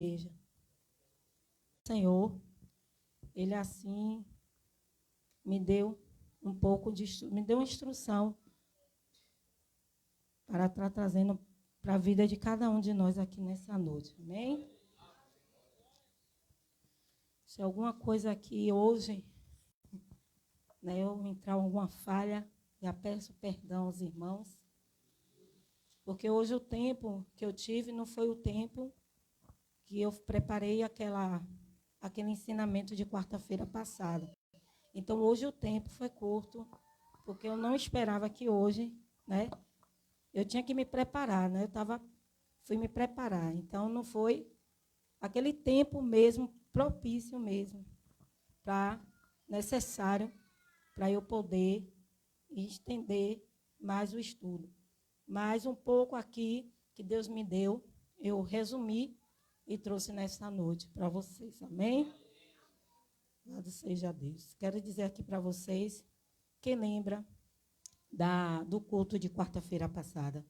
igreja. Senhor, Ele assim me deu me deu uma instrução para estar trazendo para a vida de cada um de nós aqui nessa noite. Amém? Se alguma coisa aqui hoje, eu entrar em alguma falha, já peço perdão aos irmãos, porque hoje o tempo que eu tive não foi o tempo que eu preparei aquele ensinamento de quarta-feira passada. Então, hoje o tempo foi curto, porque eu não esperava que hoje, eu tinha que me preparar, fui me preparar. Então, não foi aquele tempo mesmo, propício mesmo, necessário para eu poder estender mais o estudo. Mas um pouco aqui que Deus me deu, eu resumi e trouxe nessa noite para vocês. Amém? Louvado seja Deus. Quero dizer aqui para vocês, quem lembra do culto de quarta-feira passada?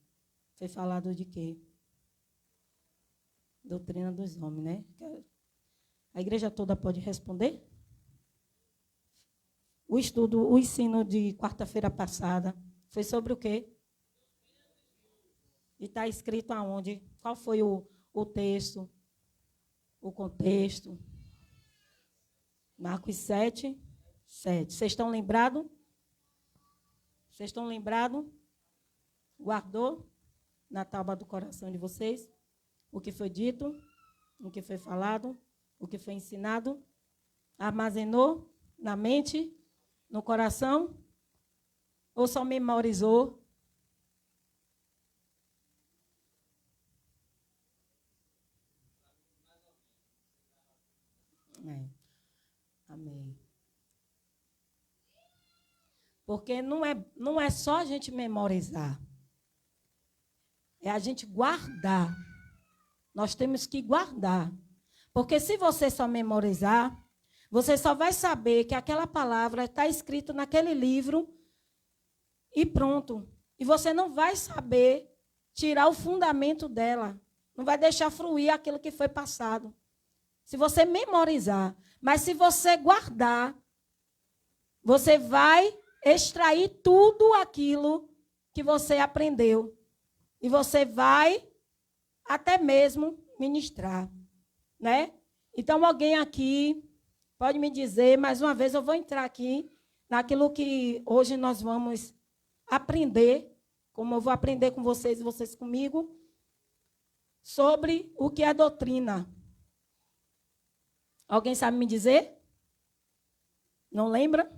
Foi falado de quê? Doutrina dos homens, né? A igreja toda pode responder? O ensino de quarta-feira passada foi sobre o quê? E está escrito aonde? Qual foi o texto, o contexto? Marcos 7, 7. Vocês estão lembrados? Vocês estão lembrados? Guardou na tábua do coração de vocês o que foi dito, o que foi falado, o que foi ensinado? Armazenou na mente, no coração? Ou só memorizou? Amém. Porque não é só a gente memorizar. É a gente guardar. Nós temos que guardar. Porque se você só memorizar, você só vai saber que aquela palavra está escrita naquele livro e pronto. E você não vai saber tirar o fundamento dela. Não vai deixar fluir aquilo que foi passado. Se você memorizar. Mas se você guardar, você vai extrair tudo aquilo que você aprendeu. E você vai até mesmo ministrar, né? Então, alguém aqui pode me dizer, mais uma vez, eu vou entrar aqui naquilo que hoje nós vamos aprender, como eu vou aprender com vocês e vocês comigo, sobre o que é doutrina. Alguém sabe me dizer? Não lembra?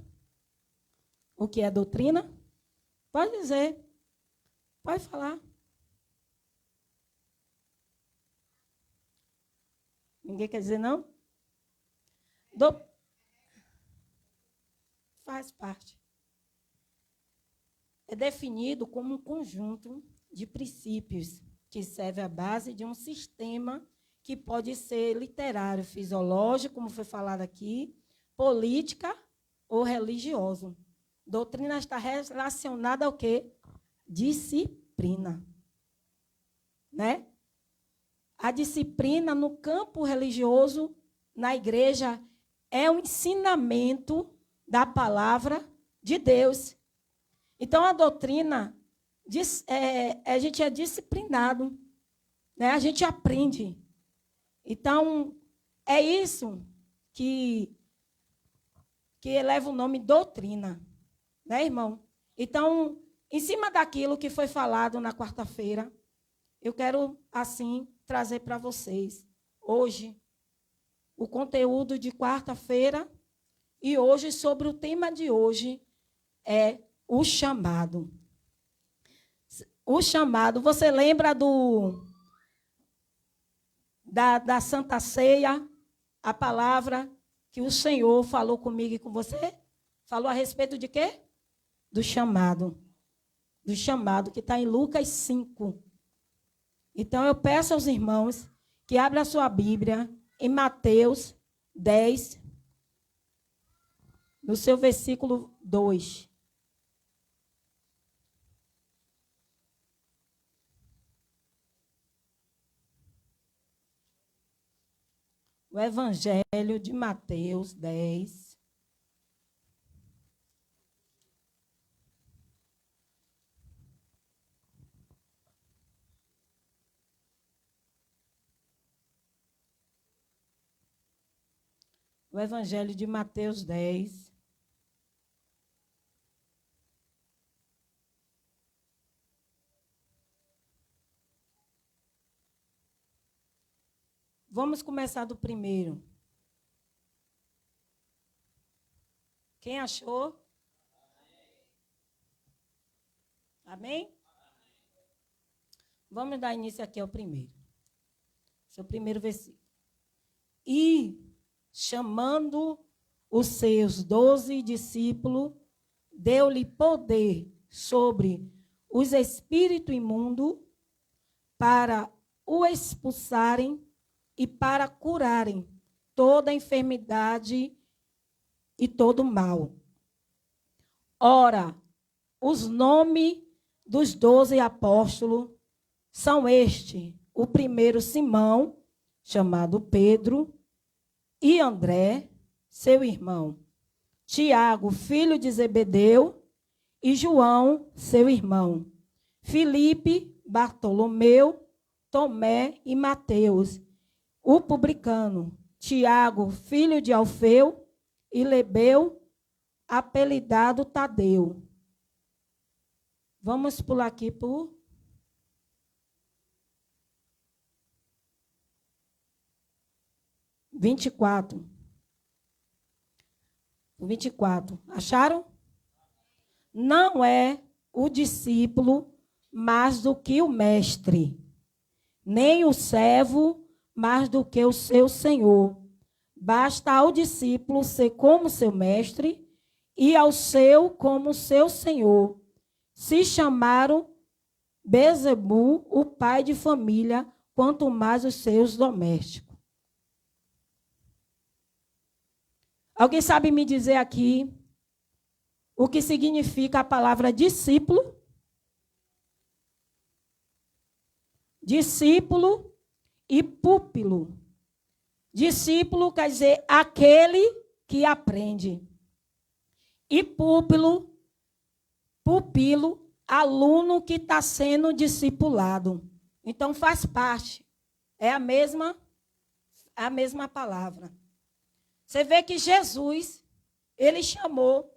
O que é doutrina? Pode dizer. Pode falar. Ninguém quer dizer não? Faz parte. É definido como um conjunto de princípios que serve à base de um sistema que pode ser literário, fisiológico, como foi falado aqui, política ou religioso. Doutrina está relacionada ao quê? Disciplina. Né? A disciplina no campo religioso, na igreja, é um ensinamento da palavra de Deus. Então, a doutrina, a gente é disciplinado, né? A gente aprende. Então, é isso que eleva o nome doutrina. Né, irmão? Então, em cima daquilo que foi falado na quarta-feira, eu quero, assim, trazer para vocês, hoje, o conteúdo de quarta-feira, e hoje, sobre o tema de hoje, é o chamado. O chamado, você lembra da Santa Ceia, a palavra que o Senhor falou comigo e com você? Falou a respeito de quê? Do chamado. Do chamado, que está em Lucas 5. Então, eu peço aos irmãos que abram a sua Bíblia em Mateus 10, no seu versículo 2. O Evangelho de Mateus 10. O Evangelho de Mateus 10. Vamos começar do primeiro. Quem achou? Amém? Vamos dar início aqui ao primeiro. Esse é o primeiro versículo. E, chamando os seus 12 discípulos, deu-lhe poder sobre os espíritos imundos para o expulsarem e para curarem toda enfermidade e todo mal. Ora, os nomes dos 12 apóstolos são este: o primeiro Simão, chamado Pedro, e André, seu irmão, Tiago, filho de Zebedeu, e João, seu irmão, Filipe, Bartolomeu, Tomé e Mateus, o publicano, Tiago, filho de Alfeu, e Lebeu, apelidado Tadeu. Vamos pular aqui por 24. 24. Acharam? Não é o discípulo mais do que o mestre, nem o servo mais do que o seu senhor. Basta ao discípulo ser como seu mestre e ao seu como seu senhor. Se chamaram Bezebu, o pai de família, quanto mais os seus domésticos. Alguém sabe me dizer aqui o que significa a palavra discípulo? Discípulo e púpilo. Discípulo quer dizer aquele que aprende. E pupilo, aluno que está sendo discipulado. Então faz parte. É a mesma palavra. Você vê que Jesus, ele chamou,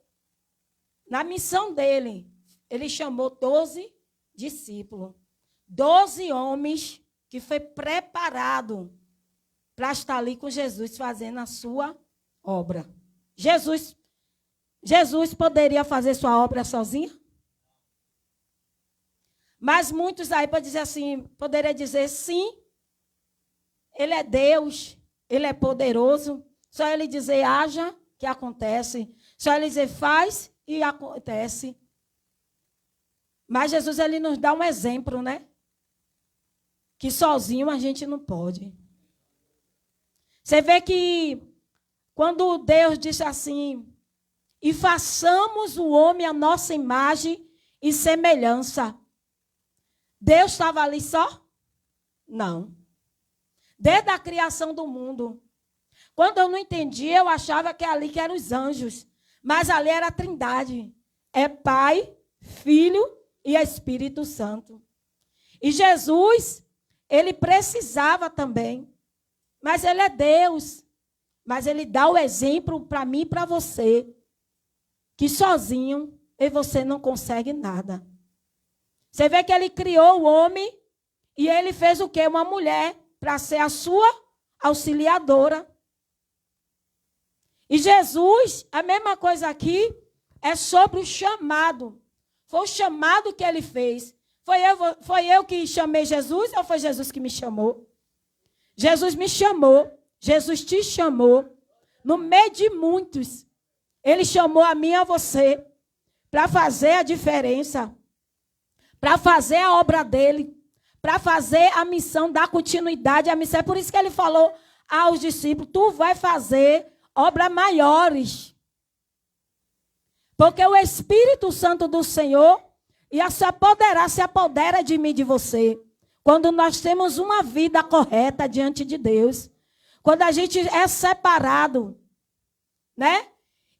na missão dele, ele chamou 12 discípulos. 12 homens que foi preparado para estar ali com Jesus, fazendo a sua obra. Jesus poderia fazer sua obra sozinho? Mas muitos aí podem dizer assim, poderia dizer sim, ele é Deus, ele é poderoso, só ele dizer haja, que acontece, só ele dizer faz e acontece. Mas Jesus, ele nos dá um exemplo, né? Que sozinho a gente não pode. Você vê que quando Deus disse assim, e façamos o homem à nossa imagem e semelhança, Deus estava ali só? Não. Desde a criação do mundo. Quando eu não entendia, eu achava que ali que eram os anjos. Mas ali era a Trindade. É Pai, Filho e Espírito Santo. E Jesus, ele precisava também. Mas ele é Deus. Mas ele dá o exemplo para mim e para você. Que sozinho eu e você não consegue nada. Você vê que ele criou o homem e ele fez o quê? Uma mulher para ser a sua auxiliadora. E Jesus, a mesma coisa aqui, é sobre o chamado. Foi o chamado que ele fez. Foi eu que chamei Jesus ou foi Jesus que me chamou? Jesus me chamou. Jesus te chamou. No meio de muitos. Ele chamou a mim e a você para fazer a diferença. Para fazer a obra dele. Para fazer a missão, dar continuidade à missão. É por isso que ele falou aos discípulos, tu vai fazer obras maiores. Porque o Espírito Santo do Senhor se apodera de mim e de você. Quando nós temos uma vida correta diante de Deus. quando a gente é separado, né?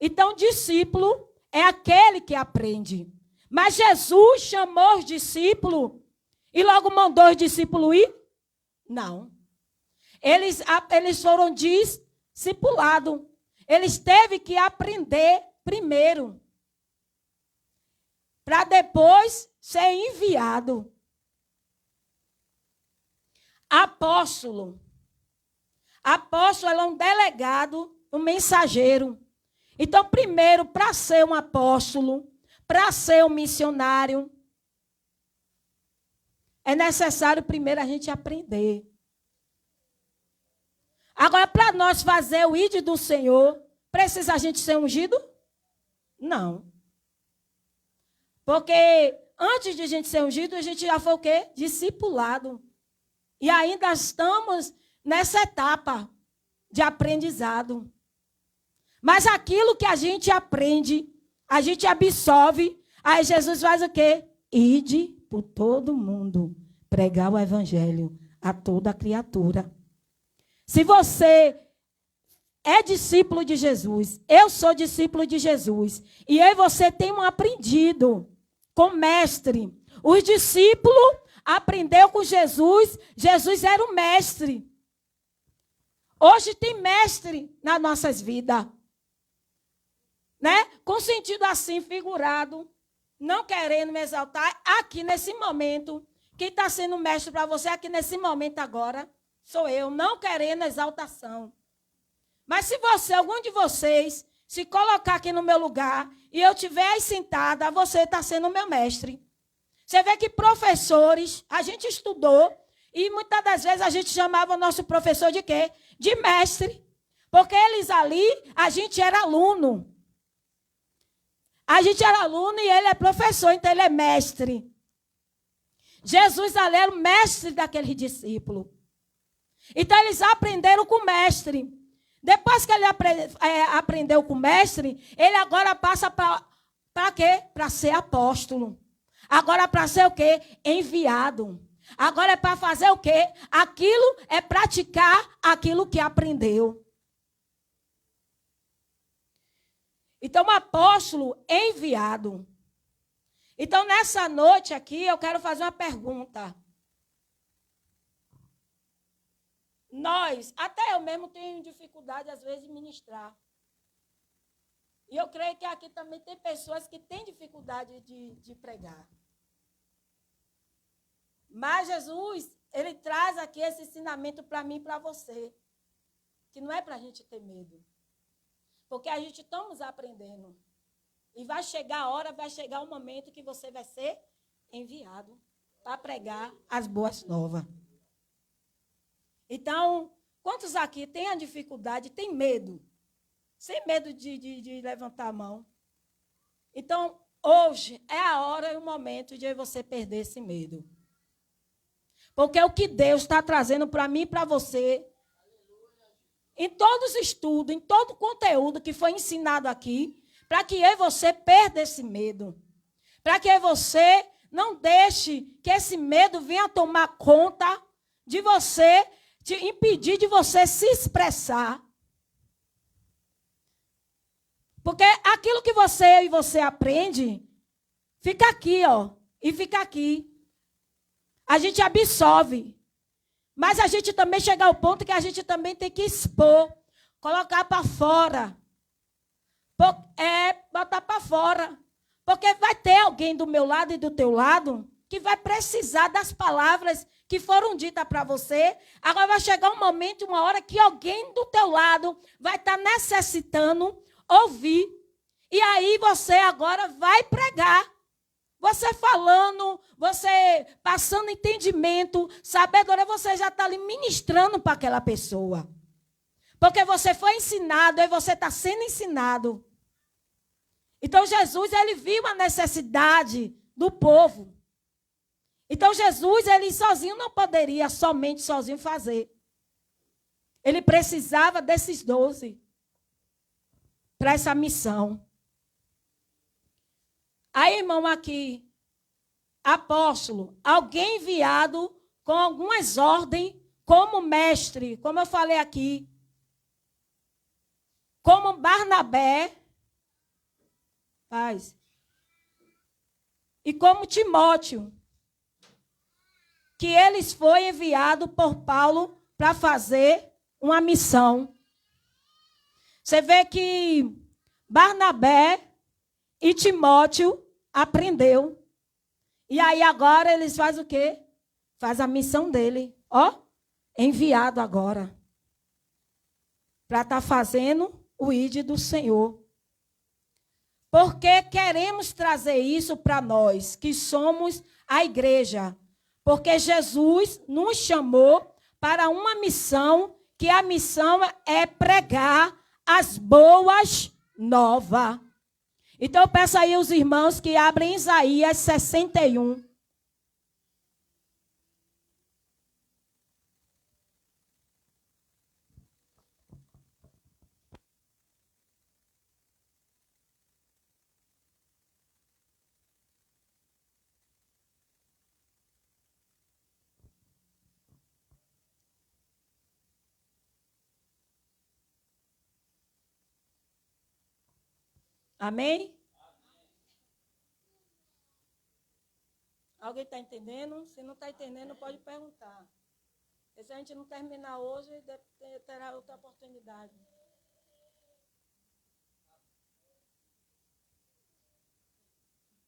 Então, discípulo é aquele que aprende. Mas Jesus chamou os discípulos e logo mandou os discípulos ir? Não. Eles foram discipulados. Eles teve que aprender primeiro, para depois ser enviado. Apóstolo. Apóstolo é um delegado, um mensageiro. Então, primeiro, para ser um apóstolo, para ser um missionário, é necessário primeiro a gente aprender. Agora, para nós fazer o ID do Senhor, precisa a gente ser ungido? Não. Porque antes de a gente ser ungido, a gente já foi o quê? Discipulado. E ainda estamos nessa etapa de aprendizado. Mas aquilo que a gente aprende, a gente absorve, aí Jesus faz o quê? Ide por todo mundo, pregar o evangelho a toda criatura. Se você é discípulo de Jesus, eu sou discípulo de Jesus, e eu e você temos aprendido com o mestre. Os discípulos aprenderam com Jesus, Jesus era o mestre. Hoje tem mestre nas nossas vidas. Né? Com sentido assim, figurado, não querendo me exaltar, aqui nesse momento, quem está sendo mestre para você aqui nesse momento agora, sou eu, não querendo exaltação. Mas se você, algum de vocês, se colocar aqui no meu lugar e eu estiver aí sentada, você está sendo meu mestre. Você vê que professores, a gente estudou, e muitas das vezes a gente chamava o nosso professor de quê? De mestre. Porque eles ali, a gente era aluno. A gente era aluno e ele é professor, então ele é mestre. Jesus ali era o mestre daquele discípulo. Então eles aprenderam com o mestre. Depois que ele aprendeu com o mestre, ele agora passa para quê? Para ser apóstolo. Agora para ser o quê? Enviado. Agora é para fazer o quê? Aquilo é praticar aquilo que aprendeu. Então, apóstolo enviado. Então, nessa noite aqui, eu quero fazer uma pergunta. Nós, até eu mesmo tenho dificuldade, às vezes, de ministrar. E eu creio que aqui também tem pessoas que têm dificuldade de pregar. Mas Jesus, ele traz aqui esse ensinamento para mim e para você. Que não é para a gente ter medo. Porque a gente estamos aprendendo. E vai chegar a hora, vai chegar o momento que você vai ser enviado para pregar as boas novas. Então, quantos aqui têm a dificuldade, têm medo? Sem medo de levantar a mão. Então, hoje é a hora e o momento de você perder esse medo. Porque o que Deus está trazendo para mim e para você, em todos os estudos, em todo o conteúdo que foi ensinado aqui, para que eu e você perda esse medo. Para que eu e você não deixe que esse medo venha tomar conta de você, te impedir de você se expressar. Porque aquilo que você aprende, fica aqui, ó, e fica aqui. A gente absorve. Mas a gente também chega ao ponto que a gente também tem que expor, colocar para fora. Botar para fora. Porque vai ter alguém do meu lado e do teu lado que vai precisar das palavras que foram ditas para você. Agora vai chegar um momento, uma hora que alguém do teu lado vai estar necessitando ouvir. E aí você agora vai pregar. Você falando, você passando entendimento, sabedoria, você já está ali ministrando para aquela pessoa. Porque você foi ensinado, e você está sendo ensinado. Então, Jesus, ele viu a necessidade do povo. Então, Jesus, ele sozinho não poderia, somente sozinho fazer. Ele precisava desses 12 para essa missão. Aí, irmão, aqui, apóstolo, alguém enviado com algumas ordens, como mestre, como eu falei aqui, como Barnabé, paz, e como Timóteo, que eles foram enviados por Paulo para fazer uma missão. Você vê que Barnabé e Timóteo aprendeu. E aí agora eles fazem o quê? Faz a missão dele. Ó, enviado agora. Para estar fazendo o ID do Senhor. Porque queremos trazer isso para nós, que somos a igreja. Porque Jesus nos chamou para uma missão, que a missão é pregar as boas novas. Então, eu peço aí aos irmãos que abrem Isaías 61. Amém? Alguém está entendendo? Se não está entendendo, pode perguntar. E se a gente não terminar hoje, terá outra oportunidade.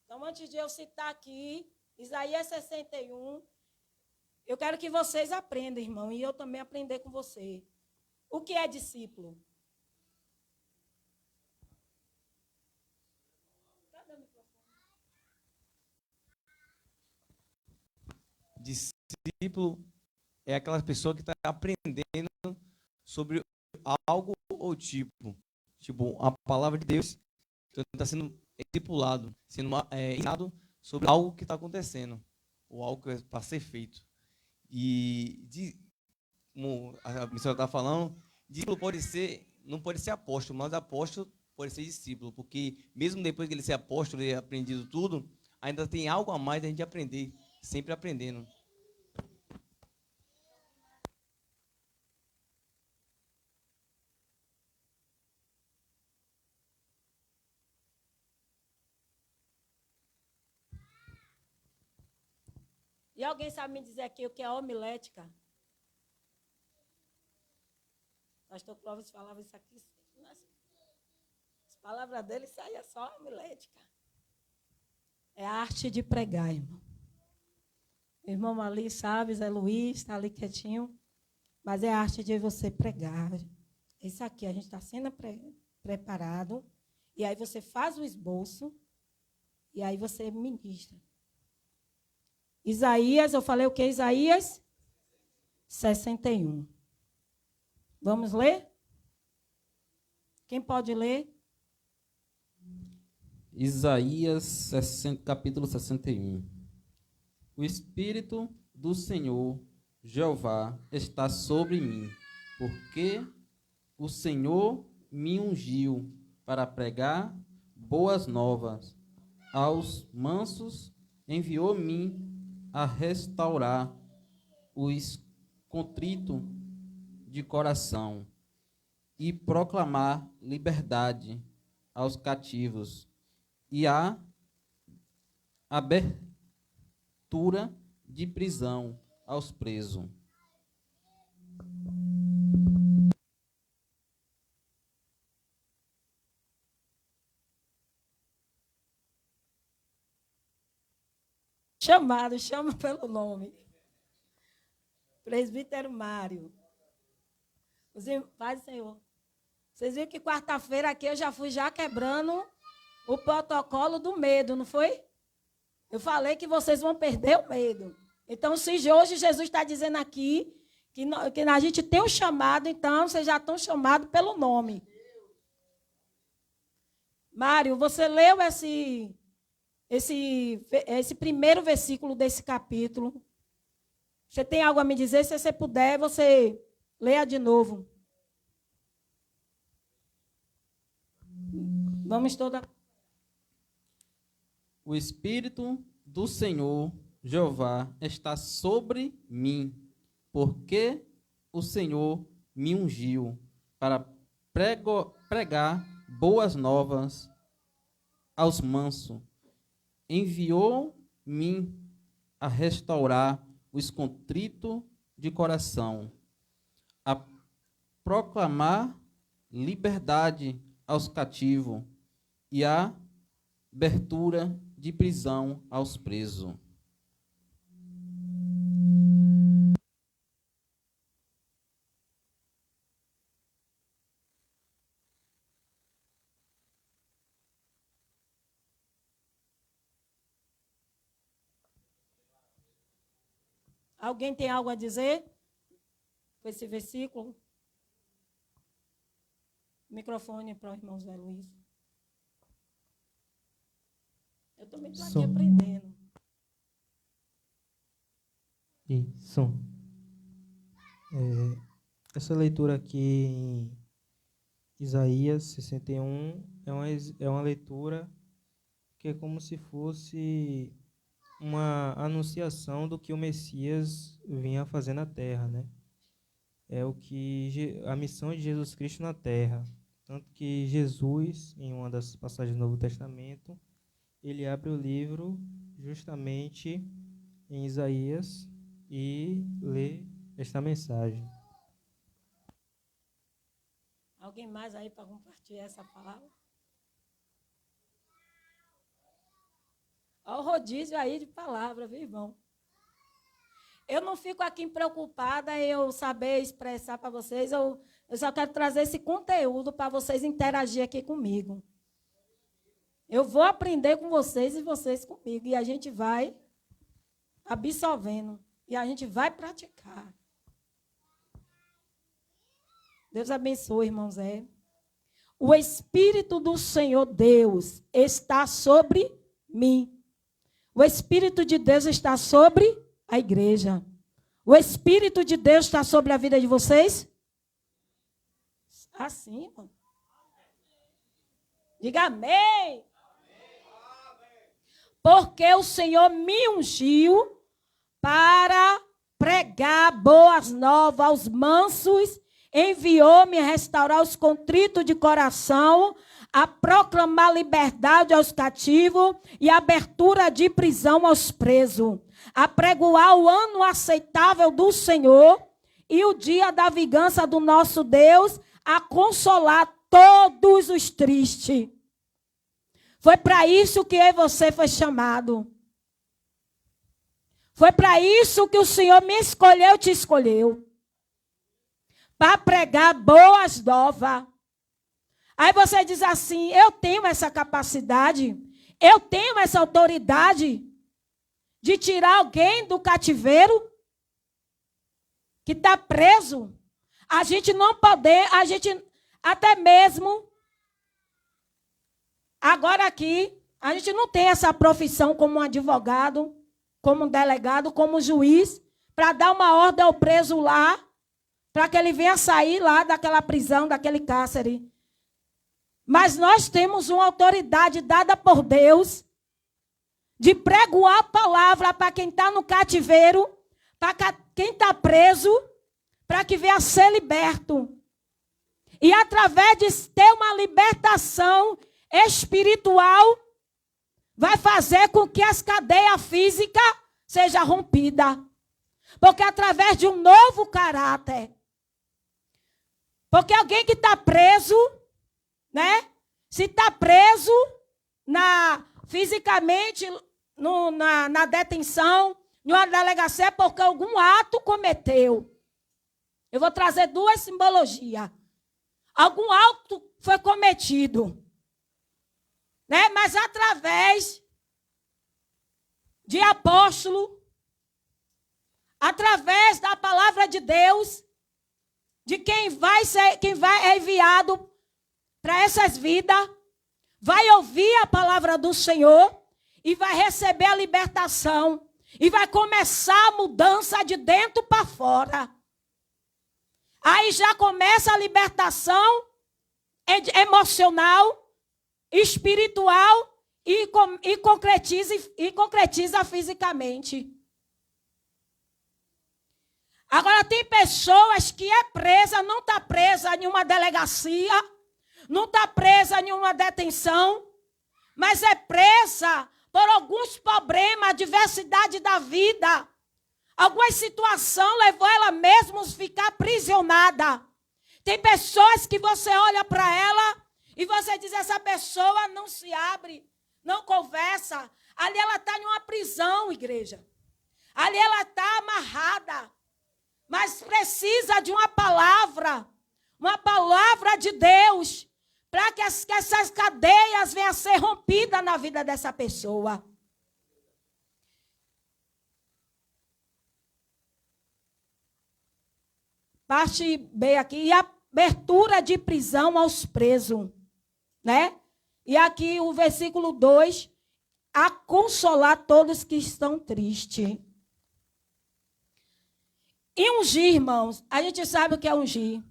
Então, antes de eu citar aqui, Isaías 61, eu quero que vocês aprendam, irmão, e eu também aprender com você. O que é discípulo? Discípulo é aquela pessoa que está aprendendo sobre algo ou tipo a palavra de Deus, então está sendo discipulado, sendo ensinado sobre algo que está acontecendo, ou algo que é para ser feito. E, como a missionária está falando, discípulo não pode ser apóstolo, mas apóstolo pode ser discípulo, porque mesmo depois que ele ser apóstolo e aprendido tudo, ainda tem algo a mais da gente aprender, sempre aprendendo. E alguém sabe me dizer aqui o que é homilética? Pastor Clóvis falava isso aqui. As palavras dele saíam só homilética. É a arte de pregar, irmão. O irmão ali, sabe, Zé Luiz, está ali quietinho. Mas é a arte de você pregar. Isso aqui, a gente está sendo preparado. E aí você faz o esboço. E aí você ministra. Isaías, eu falei o que? Isaías 61. Vamos ler? Quem pode ler? Isaías, capítulo 61. O Espírito do Senhor, Jeová, está sobre mim, porque o Senhor me ungiu para pregar boas novas aos mansos, enviou-me a restaurar os contritos de coração e proclamar liberdade aos cativos e a abertura de prisão aos presos. Chama pelo nome. Presbítero Mário. Paz do Senhor. Vocês viram que quarta-feira aqui eu já fui quebrando o protocolo do medo, não foi? Eu falei que vocês vão perder o medo. Então, se hoje Jesus está dizendo aqui que a gente tem um chamado, então vocês já estão chamados pelo nome. Mário, você leu esse primeiro versículo desse capítulo. Você tem algo a me dizer? Se você puder, você leia de novo. Vamos toda. O Espírito do Senhor, Jeová, está sobre mim, porque o Senhor me ungiu para pregar boas novas aos mansos. Enviou-me a restaurar os contritos de coração, a proclamar liberdade aos cativos e a abertura de prisão aos presos. Alguém tem algo a dizer com esse versículo? Microfone para o irmão Zé Luiz. Eu também estou aqui aprendendo. Isso. Essa leitura aqui em Isaías 61 é uma leitura que é como se fosse uma anunciação do que o Messias vinha fazer na Terra, né? É a missão de Jesus Cristo na Terra. Tanto que Jesus, em uma das passagens do Novo Testamento, ele abre o livro justamente em Isaías e lê esta mensagem. Alguém mais aí para compartilhar essa palavra? Olha o rodízio aí de palavra, viu, irmão? Eu não fico aqui preocupada em eu saber expressar para vocês, eu só quero trazer esse conteúdo para vocês interagir aqui comigo. Eu vou aprender com vocês e vocês comigo, e a gente vai absorvendo, e a gente vai praticar. Deus abençoe, irmão Zé. O Espírito do Senhor Deus está sobre mim. O Espírito de Deus está sobre a igreja. O Espírito de Deus está sobre a vida de vocês? Assim, irmão. Diga amém. Porque o Senhor me ungiu para pregar boas novas aos mansos, enviou-me a restaurar os contritos de coração, a proclamar liberdade aos cativos e abertura de prisão aos presos, a pregoar o ano aceitável do Senhor e o dia da vingança do nosso Deus, a consolar todos os tristes. Foi para isso que eu e você foi chamado. Foi para isso que o Senhor me escolheu e te escolheu. Para pregar boas novas. Aí você diz assim, eu tenho essa capacidade, eu tenho essa autoridade de tirar alguém do cativeiro que está preso. A gente não pode, a gente até mesmo, agora aqui, a gente não tem essa profissão como um advogado, como um delegado, como um juiz, para dar uma ordem ao preso lá, para que ele venha sair lá daquela prisão, daquele cárcere. Mas nós temos uma autoridade dada por Deus de pregoar a palavra para quem está no cativeiro, para quem está preso, para que venha ser liberto. E através de ter uma libertação espiritual, vai fazer com que as cadeias físicas sejam rompidas. Porque através de um novo caráter. Porque alguém que está preso, né? Se está preso fisicamente na detenção, em uma delegacia, é porque algum ato cometeu. Eu vou trazer duas simbologias. Algum ato foi cometido, né? Mas através de apóstolo, através da palavra de Deus, de quem é enviado para essas vidas, vai ouvir a palavra do Senhor e vai receber a libertação e vai começar a mudança de dentro para fora. Aí já começa a libertação emocional, espiritual e concretiza fisicamente. Agora, tem pessoas que é presa, não está presa em uma delegacia, não está presa em uma detenção, mas é presa por alguns problemas, adversidade da vida. Alguma situação levou ela mesmo a ficar aprisionada. Tem pessoas que você olha para ela e você diz, essa pessoa não se abre, não conversa. Ali ela está em uma prisão, igreja. Ali ela está amarrada. Mas precisa de uma palavra de Deus, para que essas cadeias venham a ser rompidas na vida dessa pessoa. Parte B aqui, e abertura de prisão aos presos, né? E aqui o versículo 2, a consolar todos que estão tristes. E ungir, irmãos, a gente sabe o que é ungir.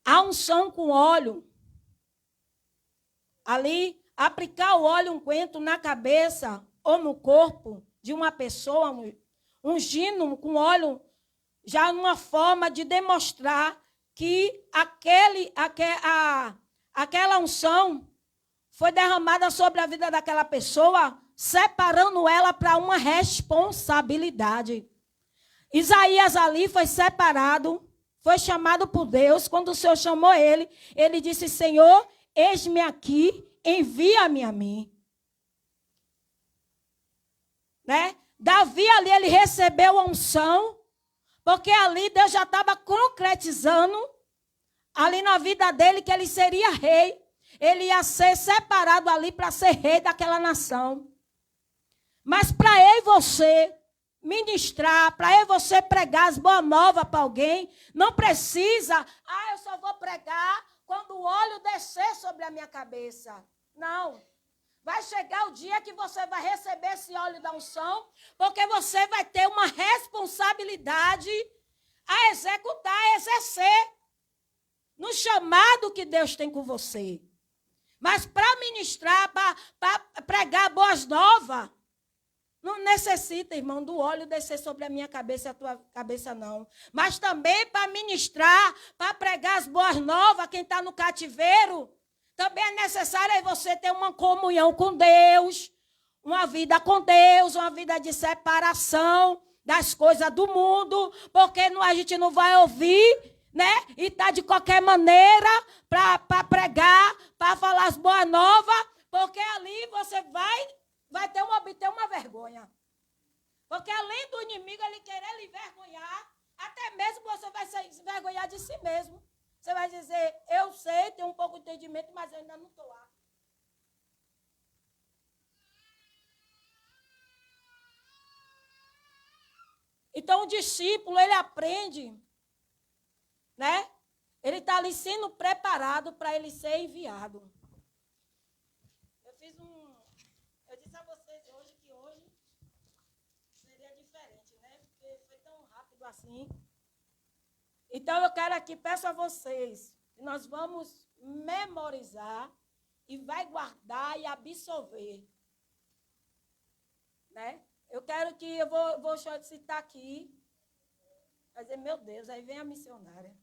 A unção com óleo. Ali, aplicar o óleo unguento na cabeça ou no corpo de uma pessoa, ungindo com óleo, já numa forma de demonstrar que aquela unção foi derramada sobre a vida daquela pessoa, separando ela para uma responsabilidade. Isaías ali foi separado, foi chamado por Deus. Quando o Senhor chamou ele, ele disse, Senhor, eis-me aqui, envia-me a mim. Né? Davi ali, ele recebeu a unção, porque ali Deus já estava concretizando, ali na vida dele, que ele seria rei. Ele ia ser separado ali para ser rei daquela nação. Mas para eu e você ministrar, para eu e você pregar as boas novas para alguém, não precisa, eu só vou pregar quando o óleo descer sobre a minha cabeça. Não. Vai chegar o dia que você vai receber esse óleo da unção, porque você vai ter uma responsabilidade a executar, a exercer, no chamado que Deus tem com você. Mas para ministrar, para pregar boas novas, não necessita, irmão, do óleo descer sobre a minha cabeça e a tua cabeça, não. Mas também para ministrar, para pregar as boas novas, quem está no cativeiro, também é necessário você ter uma comunhão com Deus, uma vida com Deus, uma vida de separação das coisas do mundo, porque a gente não vai ouvir, né? E tá de qualquer maneira para pregar, para falar as boas novas, porque ali você vai obter uma vergonha. Porque além do inimigo ele querer lhe envergonhar, até mesmo você vai se envergonhar de si mesmo. Você vai dizer, eu sei, tenho um pouco de entendimento, mas eu ainda não estou lá. Então o discípulo, ele aprende, né? Ele está ali sendo preparado para ele ser enviado. Eu disse a vocês hoje que hoje seria diferente, né? Porque foi tão rápido assim. Então eu quero aqui, peço a vocês, que nós vamos memorizar e vai guardar e absorver. Né? Eu quero que, eu vou citar aqui, vai dizer, meu Deus, aí vem a missionária.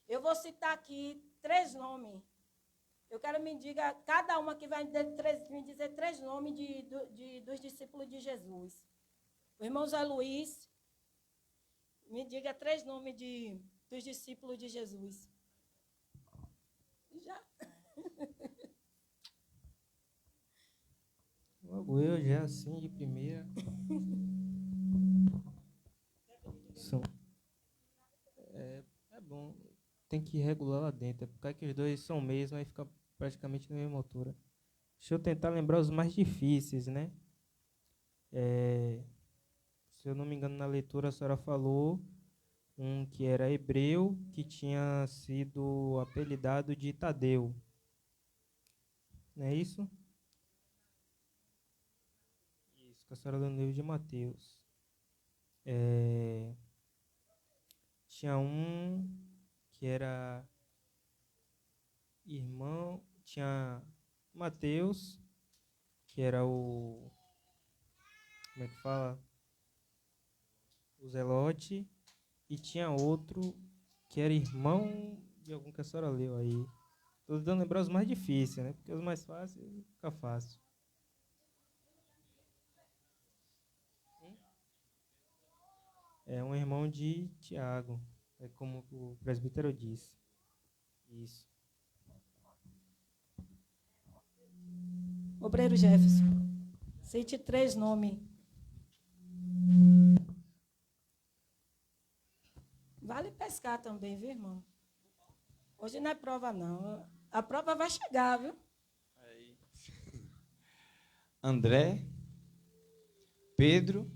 Eu vou citar aqui 3 nomes. Eu quero me diga, cada uma que vai me dizer 3 nomes dos discípulos de Jesus. O irmão Zé Luiz, me diga 3 nomes dos discípulos de Jesus. Já. Logo eu já assim de primeira. É bom. Tem que regular lá dentro. Porque que os dois são mesmo, aí fica praticamente na mesma altura. Deixa eu tentar lembrar os mais difíceis, né? Se eu não me engano, na leitura a senhora falou um que era hebreu, que tinha sido apelidado de Tadeu. Não é isso? Isso, que a senhora leu no livro de Mateus. Tinha um que era irmão, tinha Mateus, que era o, como é que fala? o Zelote, e tinha outro que era irmão de algum que a senhora leu aí. Estou tentando lembrar os mais difíceis, né? Porque os mais fáceis fica fácil. É um irmão de Tiago, é como o presbítero disse. Isso. Obreiro Jefferson, cite 3 nomes. Vale pescar também, viu, irmão? Hoje não é prova, não. A prova vai chegar, viu? André, Pedro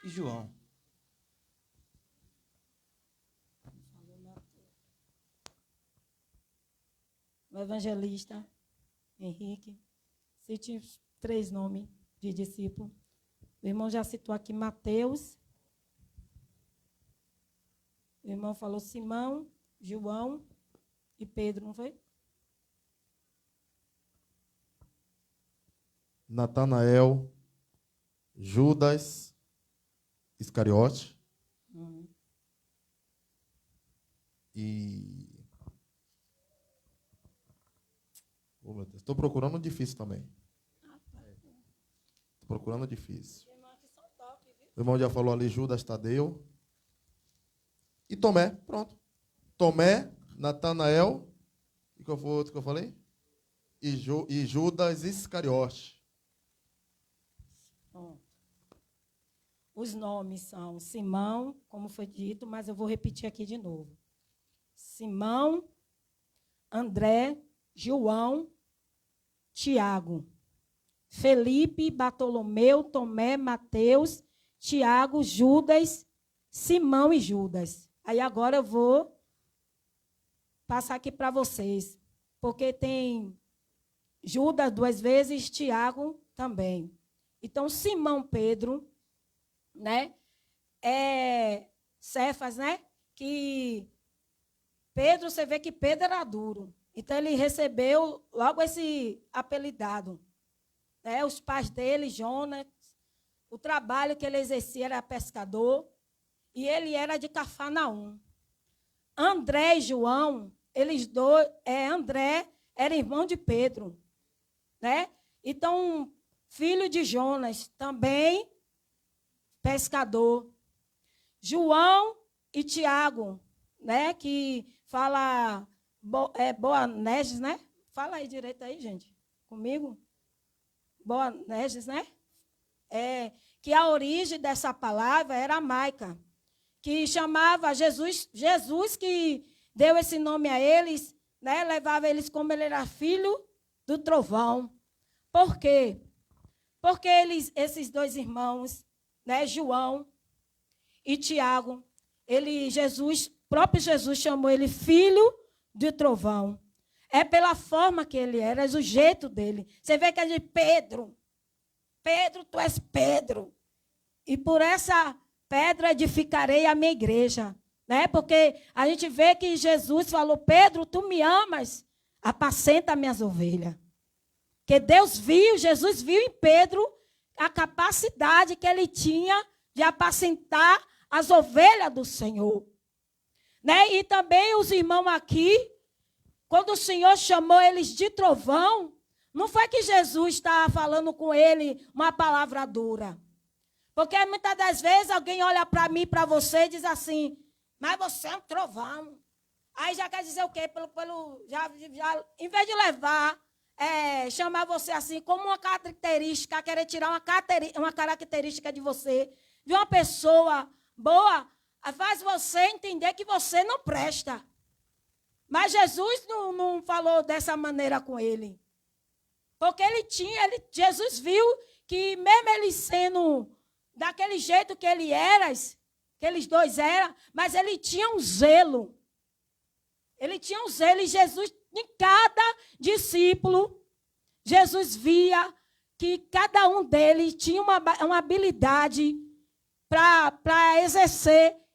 e João. O evangelista Henrique, cite 3 nomes de discípulo. O irmão já citou aqui Mateus. O irmão falou Simão, João e Pedro, não foi? Natanael, Judas Iscariote e... Oh, meu Deus, estou procurando difícil também. Estou procurando difícil. O irmão já falou ali Judas Tadeu. E Tomé, pronto. Tomé, Natanael, e qual foi o outro que eu falei? E Judas Iscariote. Pronto. Os nomes são Simão, como foi dito, mas eu vou repetir aqui de novo. Simão, André, João, Tiago, Felipe, Bartolomeu, Tomé, Mateus, Tiago, Judas, Simão e Judas. Aí agora eu vou passar aqui para vocês, porque tem Judas 2 vezes, Tiago também. Então, Simão Pedro, né? Cefas, né? Que Pedro, você vê que Pedro era duro. Então, ele recebeu logo esse apelidado. Né? Os pais dele, Jonas, o trabalho que ele exercia era pescador, e ele era de Cafarnaum. André e João, eles dois, André era irmão de Pedro. Né? Então, filho de Jonas, também pescador. João e Tiago, né? Que fala... Boanerges, né? Fala aí direito aí, gente. Comigo? Boanerges, né? Que a origem dessa palavra era aramaica, que chamava Jesus que deu esse nome a eles, né? Levava eles como ele era filho do trovão. Por quê? Porque esses 2 irmãos, né? João e Tiago, próprio Jesus chamou ele filho de trovão. É pela forma que ele era, é o jeito dele. Você vê que é de Pedro, tu és Pedro. E por essa pedra edificarei a minha igreja. Né? Porque a gente vê que Jesus falou, Pedro, tu me amas, apacenta minhas ovelhas. Que Jesus viu em Pedro a capacidade que ele tinha de apacentar as ovelhas do Senhor. Né? E também os irmãos aqui, quando o Senhor chamou eles de trovão, não foi que Jesus estava falando com ele uma palavra dura. Porque muitas das vezes alguém olha para mim, para você e diz assim, mas você é um trovão. Aí já quer dizer o quê? Em vez de levar, chamar você assim como uma característica, querer tirar uma característica de você, de uma pessoa boa, faz você entender que você não presta. Mas Jesus não falou dessa maneira com ele. Porque Jesus viu que mesmo ele sendo daquele jeito que ele era, que eles 2 eram, mas ele tinha um zelo. Ele tinha um zelo e Jesus, em cada discípulo, Jesus via que cada um deles tinha uma habilidade para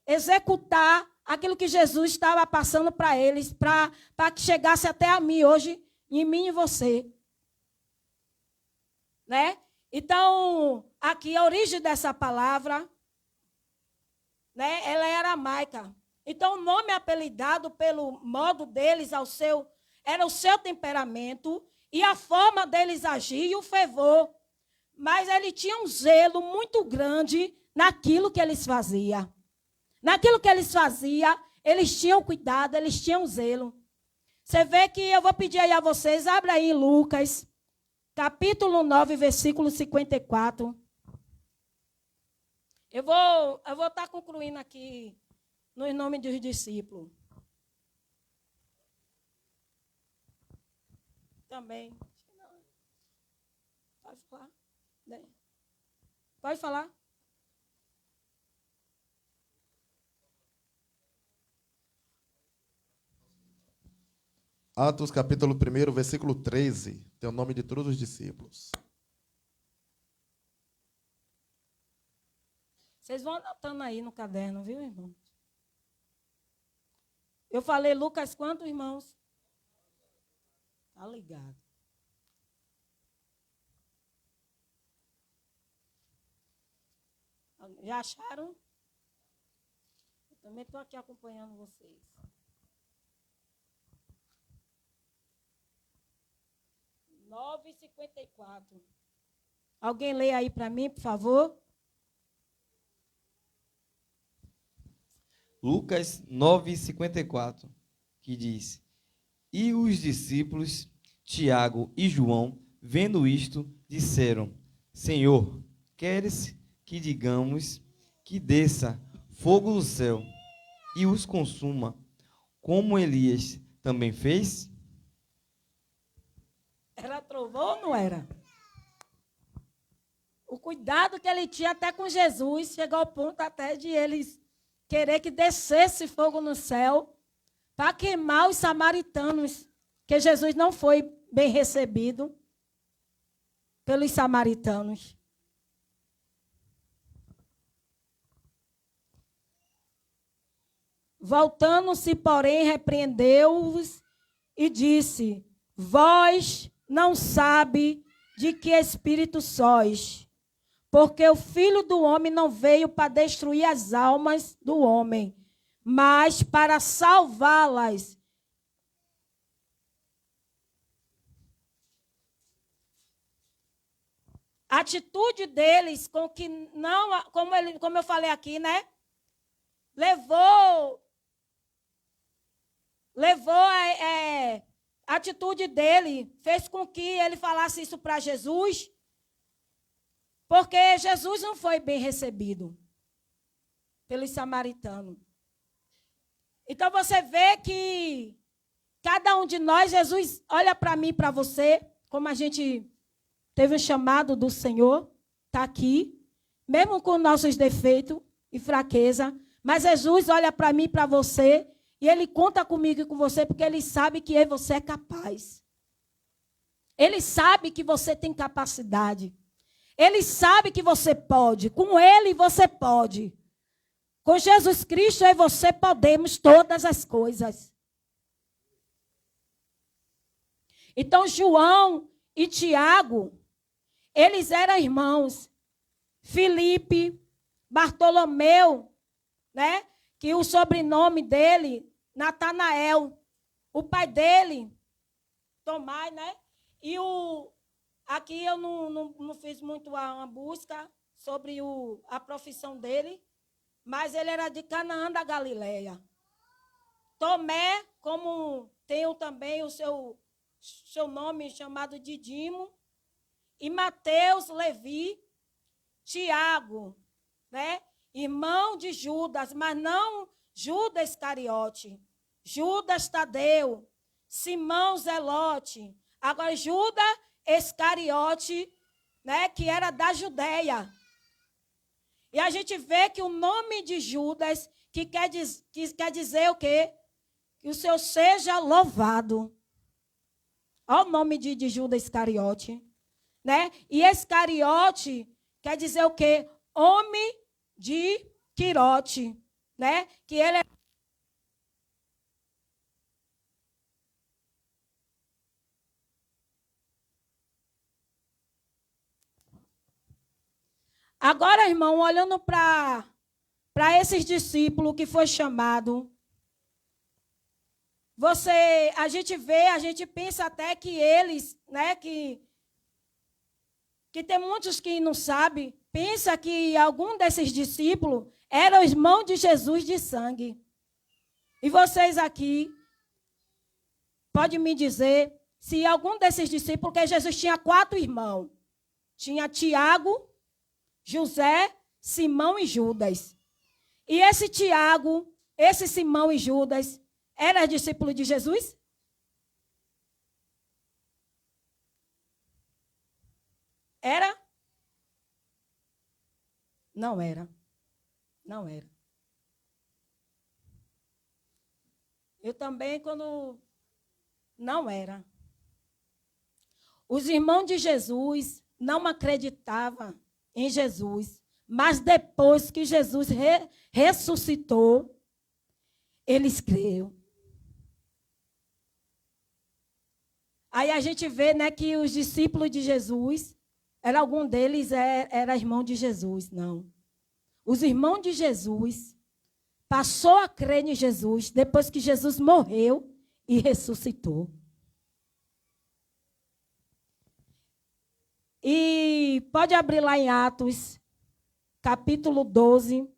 executar aquilo que Jesus estava passando para eles, para que chegasse até a mim hoje, em mim e você. Né? Então, aqui a origem dessa palavra, né, ela é aramaica. Então, o nome apelidado pelo modo deles, era o seu temperamento e a forma deles agir e o fervor. Mas ele tinha um zelo muito grande naquilo que eles faziam. Naquilo que eles faziam, eles tinham cuidado, eles tinham zelo. Você vê que eu vou pedir aí a vocês, abra aí em Lucas, capítulo 9, versículo 54. Eu vou estar concluindo aqui no nome dos discípulos. Também. Pode falar? Pode falar? Atos, capítulo 1, versículo 13. Tem o nome de todos os discípulos. Vocês vão anotando aí no caderno, viu, irmão? Eu falei Lucas quanto, irmãos? Tá ligado. Já acharam? Eu também estou aqui acompanhando vocês. (9:54). Alguém lê aí para mim, por favor? Lucas 9:54, que diz: E os discípulos, Tiago e João, vendo isto, disseram: Senhor, queres que digamos que desça fogo do céu e os consuma, como Elias também fez? Era trovão ou não era? O cuidado que ele tinha até com Jesus chegou ao ponto até de eles querer que descesse fogo no céu para queimar os samaritanos, que Jesus não foi bem recebido pelos samaritanos. Voltando-se, porém, repreendeu-os e disse: Vós não sabe de que espírito sois, porque o Filho do Homem não veio para destruir as almas do homem, mas para salvá-las. A atitude deles, com que não, como eu falei aqui, né? Levou a atitude dele, fez com que ele falasse isso para Jesus, porque Jesus não foi bem recebido pelos samaritanos. Então você vê que cada um de nós, Jesus olha para mim e para você, como a gente teve um chamado do Senhor, está aqui, mesmo com nossos defeitos e fraqueza, mas Jesus olha para mim e para você, e Ele conta comigo e com você, porque Ele sabe que você é capaz. Ele sabe que você tem capacidade. Ele sabe que você pode. Com Ele você pode. Com Jesus Cristo eu e você podemos todas as coisas. Então João e Tiago, eles eram irmãos. Filipe, Bartolomeu, né? Que o sobrenome dele, Natanael, o pai dele, Tomás, né? E aqui eu não fiz muito uma busca sobre a profissão dele, mas ele era de Canaã da Galileia. Tomé, como tem também o seu nome chamado Didimo, e Mateus, Levi, Tiago, né? Irmão de Judas, mas não Judas Iscariote, Judas Tadeu, Simão Zelote, agora Judas Iscariote, né, que era da Judeia. E a gente vê que o nome de Judas, que quer dizer o quê? Que o Senhor seja louvado. Olha o nome de Judas Iscariote, né? E Iscariote quer dizer o quê? Homem de Quirote, né? Que ele é Agora, irmão, olhando para esses discípulos que foi chamado, a gente vê, a gente pensa até que eles, né, que tem muitos que não sabem, pensa que algum desses discípulos era irmão de Jesus de sangue. E vocês aqui podem me dizer se algum desses discípulos, porque Jesus tinha 4 irmãos. Tinha Tiago, José, Simão e Judas. E esse Tiago, esse Simão e Judas, era discípulo de Jesus? Era? Não era. Não era. Eu também, quando... Não era. Os irmãos de Jesus não acreditavam em Jesus, mas depois que Jesus ressuscitou, eles creram. Aí a gente vê, né, que os discípulos de Jesus, algum deles era irmão de Jesus, não. Os irmãos de Jesus passou a crer em Jesus depois que Jesus morreu e ressuscitou. E pode abrir lá em Atos, capítulo 12,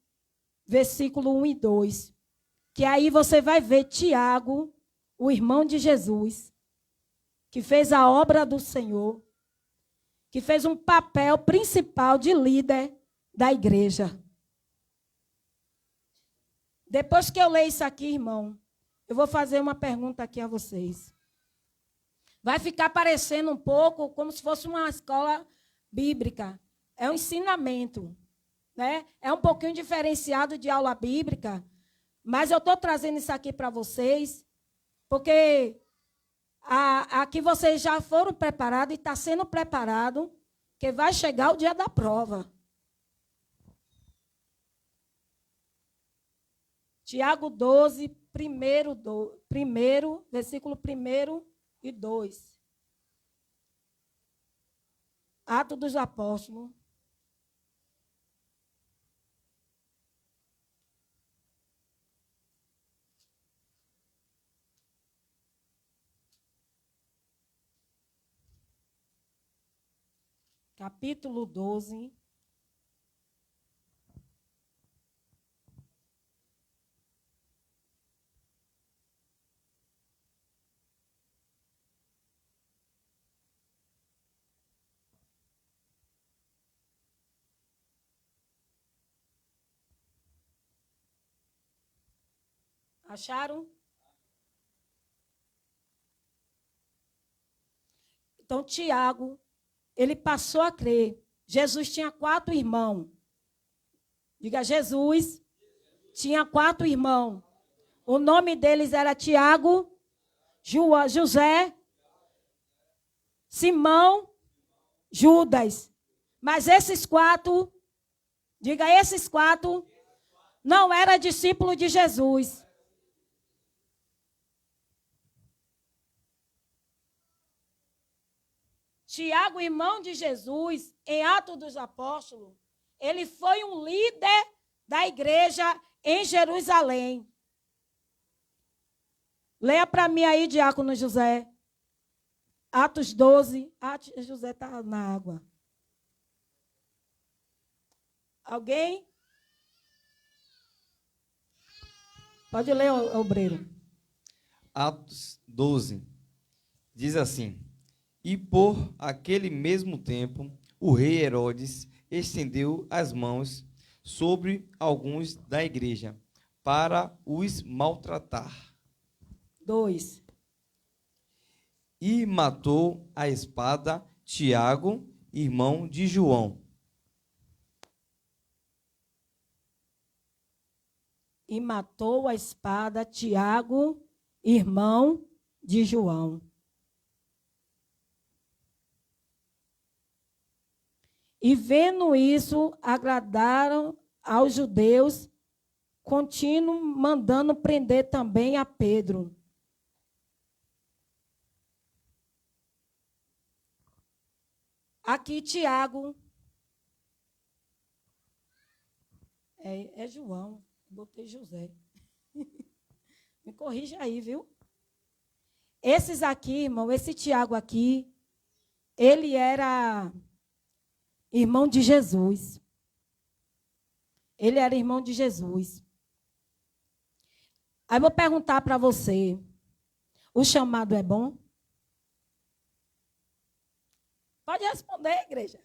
versículo 1 e 2. Que aí você vai ver Tiago, o irmão de Jesus, que fez a obra do Senhor, que fez um papel principal de líder da igreja. Depois que eu ler isso aqui, irmão, eu vou fazer uma pergunta aqui a vocês. Vai ficar parecendo um pouco como se fosse uma escola bíblica. É um ensinamento, né? É um pouquinho diferenciado de aula bíblica, mas eu estou trazendo isso aqui para vocês, porque aqui vocês já foram preparados e está sendo preparado, que vai chegar o dia da prova. Tiago 12, versículo 1 e 2. Atos dos Apóstolos. Capítulo 12. Acharam? Então, Tiago, ele passou a crer. Jesus tinha 4 irmãos. Diga, Jesus tinha 4 irmãos. O nome deles era Tiago, José, Simão, Judas. Mas esses 4, diga, esses 4 não eram discípulos de Jesus. Tiago, irmão de Jesus, em Atos dos Apóstolos, ele foi um líder da igreja em Jerusalém. Leia para mim aí, diácono José. Atos 12. José está na água. Alguém? Pode ler, obreiro. Atos 12. Diz assim: E por aquele mesmo tempo, o rei Herodes estendeu as mãos sobre alguns da igreja para os maltratar. 2. E matou a espada Tiago, irmão de João. E matou a espada Tiago, irmão de João. E vendo isso, agradaram aos judeus, continuam mandando prender também a Pedro. Aqui Tiago É João. Botei José. Me corrija aí, viu? Esses aqui, irmão, esse Tiago aqui, ele era irmão de Jesus. Ele era irmão de Jesus. Aí eu vou perguntar para você, o chamado é bom? Pode responder, igreja.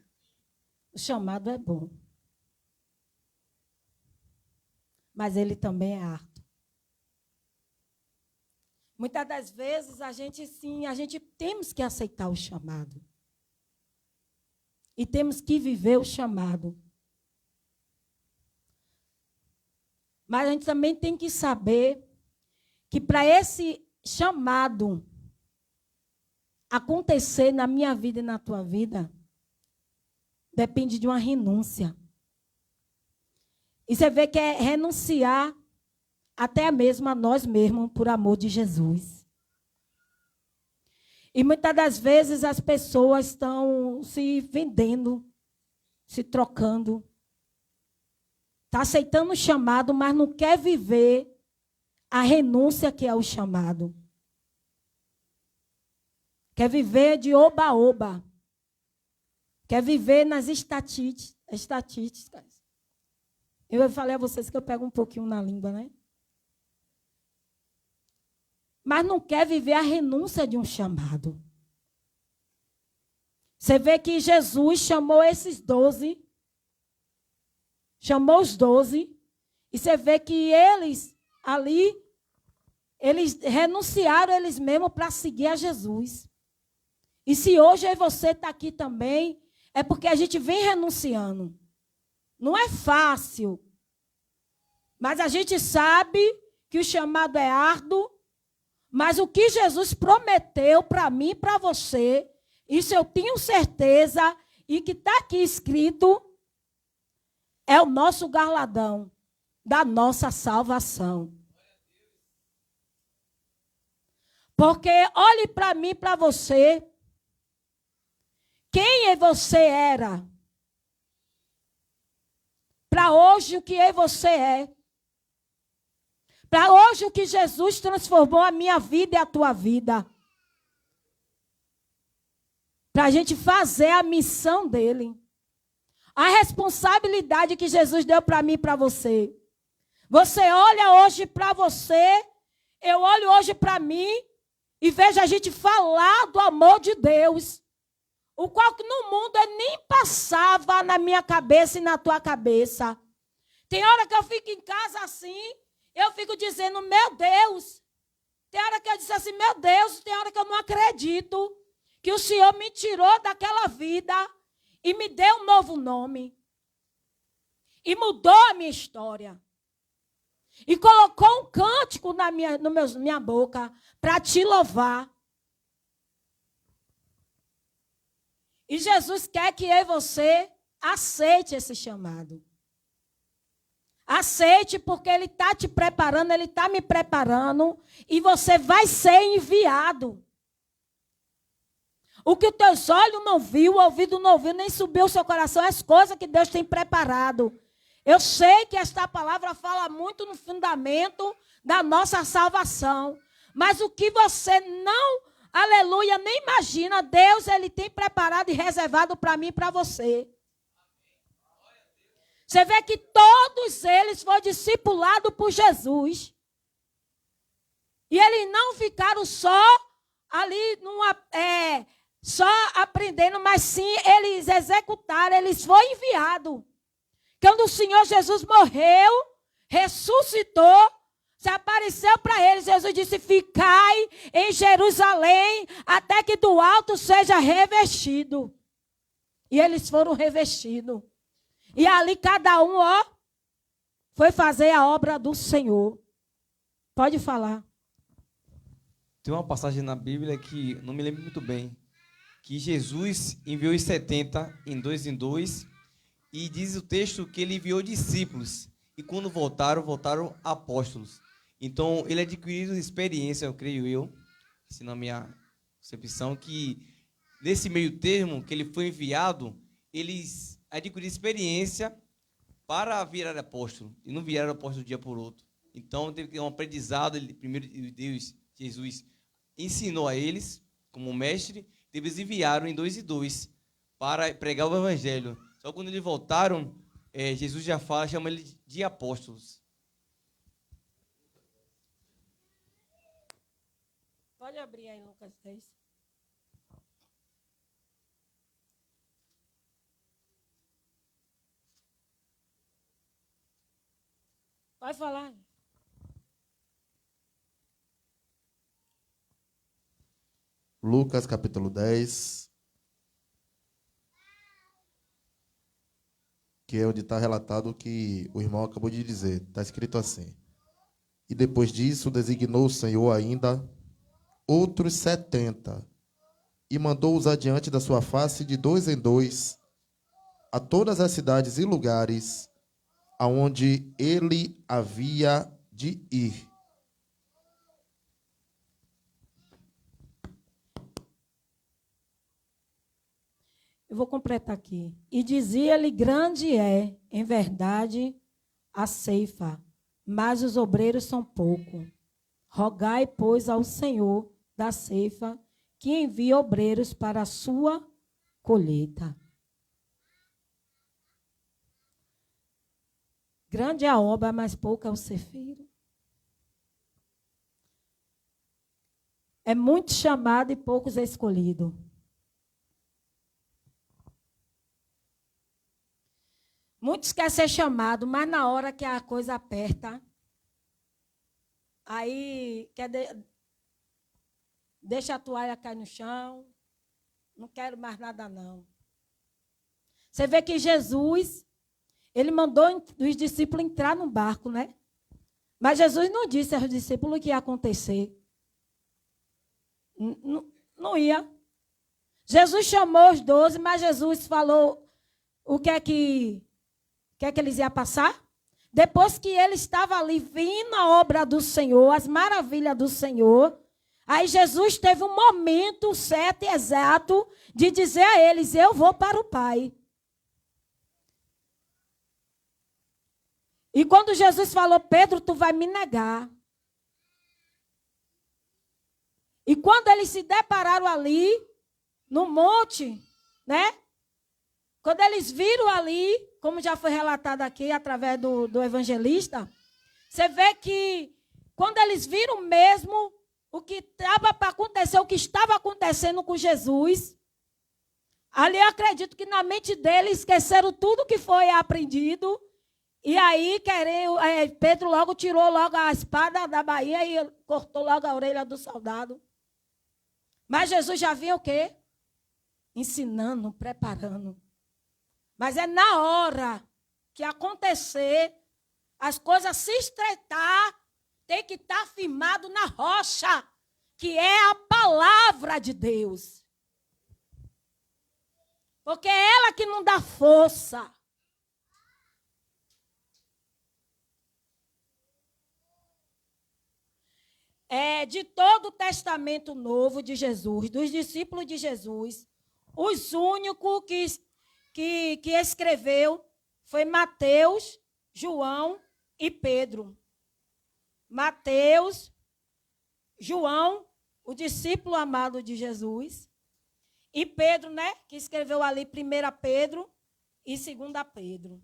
O chamado é bom. Mas ele também é árduo. Muitas das vezes a gente temos que aceitar o chamado. E temos que viver o chamado. Mas a gente também tem que saber que para esse chamado acontecer na minha vida e na tua vida, depende de uma renúncia. E você vê que é renunciar até mesmo a nós mesmos, por amor de Jesus. E muitas das vezes as pessoas estão se vendendo, se trocando. Está aceitando o chamado, mas não quer viver a renúncia que é o chamado. Quer viver de oba-oba. Quer viver nas estatísticas. Eu falei a vocês que eu pego um pouquinho na língua, né? Mas não quer viver a renúncia de um chamado. Você vê que Jesus chamou esses 12, chamou os 12, e você vê que eles ali, eles renunciaram eles mesmos para seguir a Jesus. E se hoje você está aqui também, é porque a gente vem renunciando. Não é fácil, mas a gente sabe que o chamado é árduo. Mas o que Jesus prometeu para mim e para você, isso eu tenho certeza, e que está aqui escrito, é o nosso galardão da nossa salvação. Porque olhe para mim e para você, quem você era, para hoje o que você é. Para hoje, o que Jesus transformou a minha vida e a tua vida. Para a gente fazer a missão dele. A responsabilidade que Jesus deu para mim e para você. Você olha hoje para você, eu olho hoje para mim e vejo a gente falar do amor de Deus. O qual no mundo nem passava na minha cabeça e na tua cabeça. Tem hora que eu fico em casa assim, eu fico dizendo, meu Deus. Tem hora que eu disse assim, meu Deus, tem hora que eu não acredito que o Senhor me tirou daquela vida e me deu um novo nome. E mudou a minha história. E colocou um cântico na minha boca para te louvar. E Jesus quer que eu e você aceite esse chamado. Aceite, porque Ele está te preparando, Ele está me preparando, e você vai ser enviado. O que os teus olhos não viu, o ouvido não ouviu, nem subiu o seu coração, as coisas que Deus tem preparado. Eu sei que esta palavra fala muito no fundamento da nossa salvação, mas o que você não, aleluia, nem imagina, Deus Ele tem preparado e reservado para mim e para você. Você vê que todos eles foram discipulados por Jesus. E eles não ficaram só ali, só aprendendo, mas sim, eles executaram, eles foram enviados. Quando o Senhor Jesus morreu, ressuscitou, se apareceu para eles, Jesus disse, ficai em Jerusalém, até que do alto seja revestido. E eles foram revestidos. E ali cada um, foi fazer a obra do Senhor. Pode falar. Tem uma passagem na Bíblia que não me lembro muito bem, que Jesus enviou os 70 em dois, e diz o texto que ele enviou discípulos, e quando voltaram apóstolos. Então, ele adquiriu experiência, eu creio eu, assim na minha concepção, que nesse meio termo que ele foi enviado, eles adquiriram experiência para virar apóstolo. E não viraram apóstolo de um dia por outro. Então, teve que ter um aprendizado. Primeiro, Deus, Jesus, ensinou a eles, como mestre, eles enviaram em 2 e 2 para pregar o evangelho. Só quando eles voltaram, Jesus já fala, chama eles de apóstolos. Pode abrir aí, Lucas 10. Pode falar. Lucas, capítulo 10, que é onde está relatado o que o irmão acabou de dizer. Está escrito assim: e depois disso designou o Senhor ainda outros 70, e mandou-os adiante da sua face de 2 em 2, a todas as cidades e lugares aonde ele havia de ir. Eu vou completar aqui. E dizia-lhe: grande é, em verdade, a ceifa, mas os obreiros são pouco. Rogai, pois, ao Senhor da ceifa que envie obreiros para a sua colheita. Grande é a obra, mas pouco é o ceifeiro. É muito chamado e poucos escolhidos. Muitos querem ser chamados, mas na hora que a coisa aperta, aí deixa a toalha cair no chão, não quero mais nada não. Você vê que Jesus, ele mandou os discípulos entrar no barco, né? Mas Jesus não disse aos discípulos o que ia acontecer. Não ia. Jesus chamou os 12, mas Jesus falou o que é que eles iam passar? Depois que ele estava ali vindo a obra do Senhor, as maravilhas do Senhor, aí Jesus teve um momento certo e exato de dizer a eles: eu vou para o Pai. E quando Jesus falou: Pedro, tu vai me negar. E quando eles se depararam ali, no monte, né? Quando eles viram ali, como já foi relatado aqui através do evangelista, você vê que quando eles viram mesmo o que estava para acontecer, o que estava acontecendo com Jesus, ali eu acredito que na mente deles esqueceram tudo que foi aprendido. E aí Pedro logo tirou logo a espada da baía e cortou logo a orelha do soldado. Mas Jesus já vinha o quê? Ensinando, preparando. Mas é na hora que acontecer, as coisas se estreitar, tem que estar firmado na rocha, que é a palavra de Deus. Porque é ela que não dá força. De todo o Testamento Novo de Jesus, dos discípulos de Jesus, os únicos que escreveu foi Mateus, João e Pedro. Mateus, João, o discípulo amado de Jesus, e Pedro, né, que escreveu ali 1 Pedro e 2 Pedro.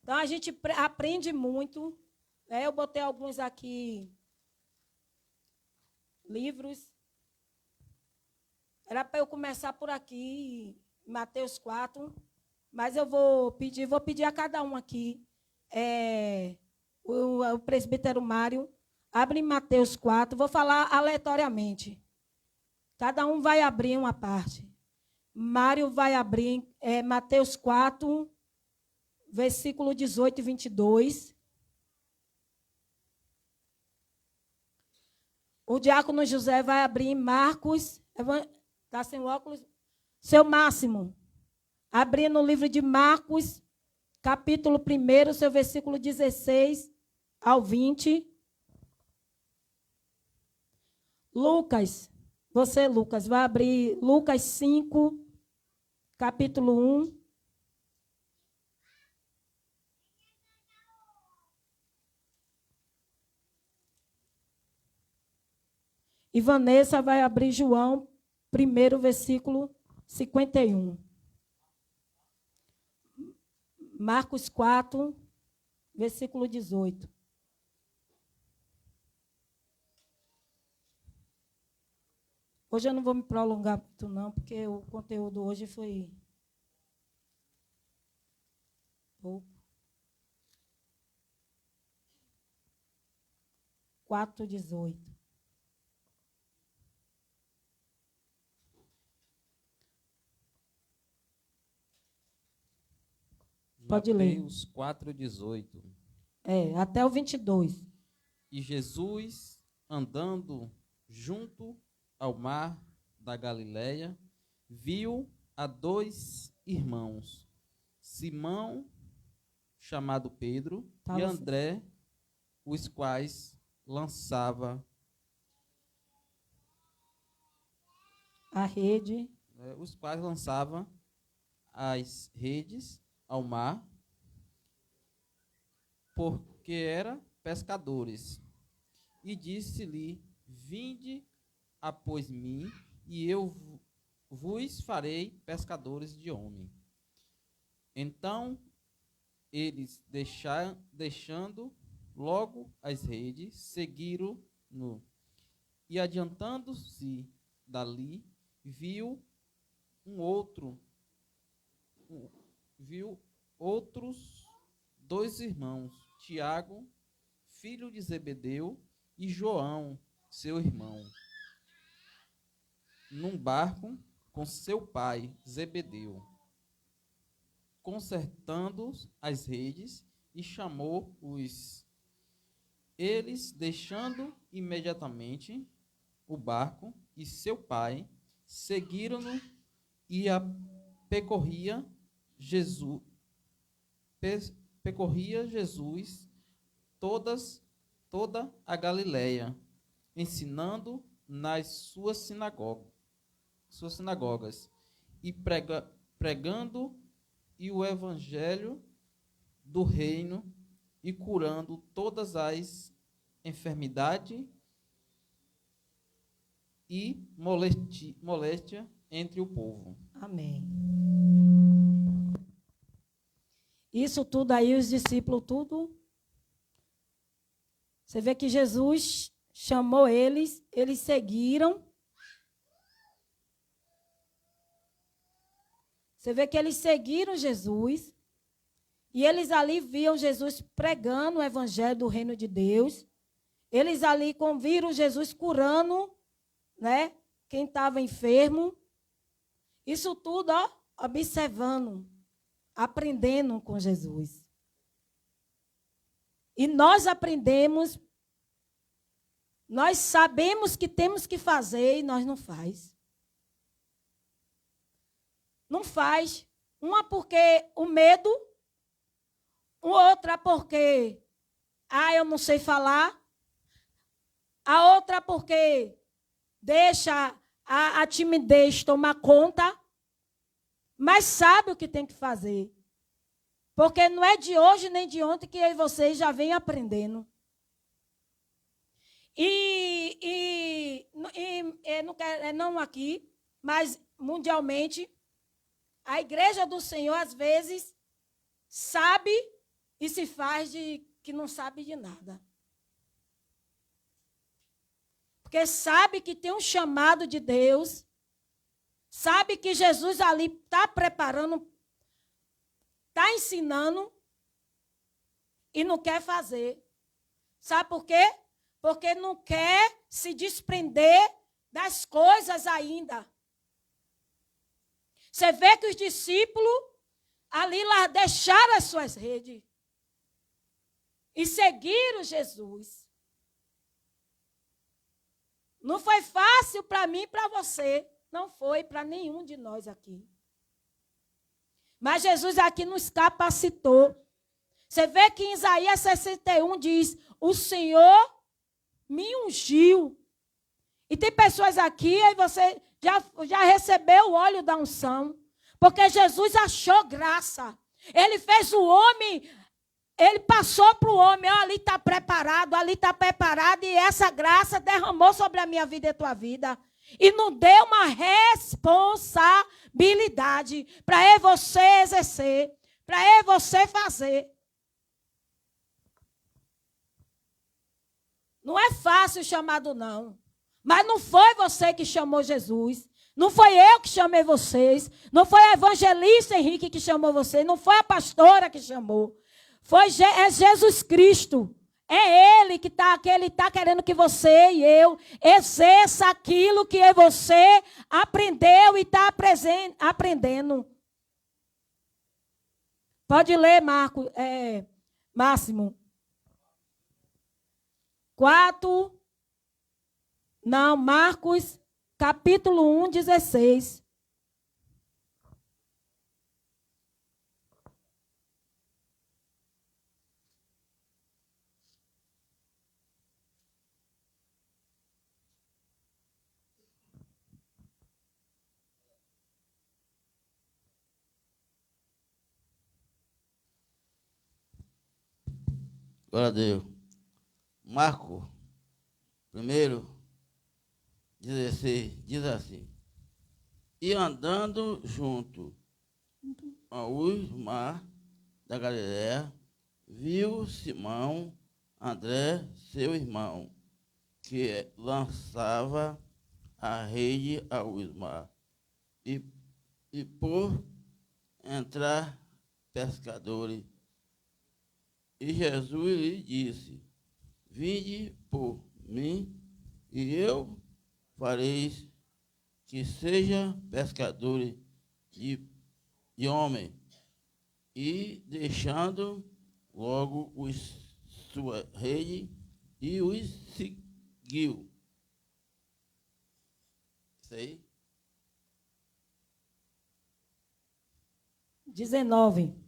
Então, a gente aprende muito. Eu botei alguns aqui, livros. Era para eu começar por aqui, Mateus 4, mas eu vou pedir a cada um aqui, o presbítero Mário, abre em Mateus 4, vou falar aleatoriamente. Cada um vai abrir uma parte. Mário vai abrir Mateus 4, versículo 18 e 22. O diácono José vai abrir em Marcos, está sem óculos? Seu Máximo, abrir no livro de Marcos, capítulo 1, seu versículo 16 ao 20. Lucas, Lucas, vai abrir Lucas 5, capítulo 1. E Vanessa vai abrir João, 1º versículo 51. Marcos 4, versículo 18. Hoje eu não vou me prolongar muito, não, porque o conteúdo hoje foi pouco. 4:18. Pode ler. Mateus 4:18. Até o 22. E Jesus, andando junto ao mar da Galileia, viu a 2 irmãos, Simão, chamado Pedro, e André, os quais lançava a rede, as redes ao mar, porque eram pescadores. E disse-lhe: Vinde após mim, e eu vos farei pescadores de homem. Então eles, deixando logo as redes, seguiram-no. E adiantando-se dali, viu outros 2 irmãos, Tiago, filho de Zebedeu, e João, seu irmão, num barco com seu pai Zebedeu, consertando as redes, e chamou-os. Eles, deixando imediatamente o barco e seu pai, seguiram-no, e percorria Jesus toda a Galileia, ensinando nas suas sinagogas e pregando e o evangelho do reino, e curando todas as enfermidades e moléstia entre o povo. Amém. Isso tudo aí, os discípulos, tudo. Você vê que Jesus chamou eles, eles seguiram. Você vê que eles seguiram Jesus. E eles ali viam Jesus pregando o evangelho do reino de Deus. Eles ali viram Jesus curando, né, quem estava enfermo. Isso tudo, observando, aprendendo com Jesus. E nós aprendemos, nós sabemos que temos que fazer e nós não faz. Não faz. Uma porque o medo, outra porque, eu não sei falar. A outra porque deixa a timidez tomar conta, mas sabe o que tem que fazer. Porque não é de hoje nem de ontem que eu e vocês já vêm aprendendo. Não aqui, mas mundialmente, a igreja do Senhor, às vezes, sabe e se faz de que não sabe de nada. Porque sabe que tem um chamado de Deus, sabe que Jesus ali está preparando, está ensinando e não quer fazer. Sabe por quê? Porque não quer se desprender das coisas ainda. Você vê que os discípulos ali lá deixaram as suas redes e seguiram Jesus. Não foi fácil para mim e para você. Não foi para nenhum de nós aqui. Mas Jesus aqui nos capacitou. Você vê que em Isaías 61 diz: o Senhor me ungiu. E tem pessoas aqui, aí você já recebeu o óleo da unção. Porque Jesus achou graça. Ele fez o homem Ele passou para o homem, ó, ali está preparado, e essa graça derramou sobre a minha vida e a tua vida. E não deu uma responsabilidade para você exercer, para você fazer. Não é fácil o chamado, não. Mas não foi você que chamou Jesus. Não foi eu que chamei vocês. Não foi a evangelista Henrique que chamou vocês. Não foi a pastora que chamou. É Jesus Cristo. É Ele que está querendo que você e eu exerça aquilo que você aprendeu e está aprendendo. Pode ler, Máximo. Marcos, capítulo 1, 16. Glória a Deus. Marcos 1:16 diz assim: e andando junto ao mar da Galiléia, viu Simão, André, seu irmão, que lançava a rede ao mar, e por entrar pescadores. E Jesus lhe disse: vinde por mim, e eu fareis que seja pescadores de homem. E deixando logo sua rede, e os seguiu. Isso aí? 19.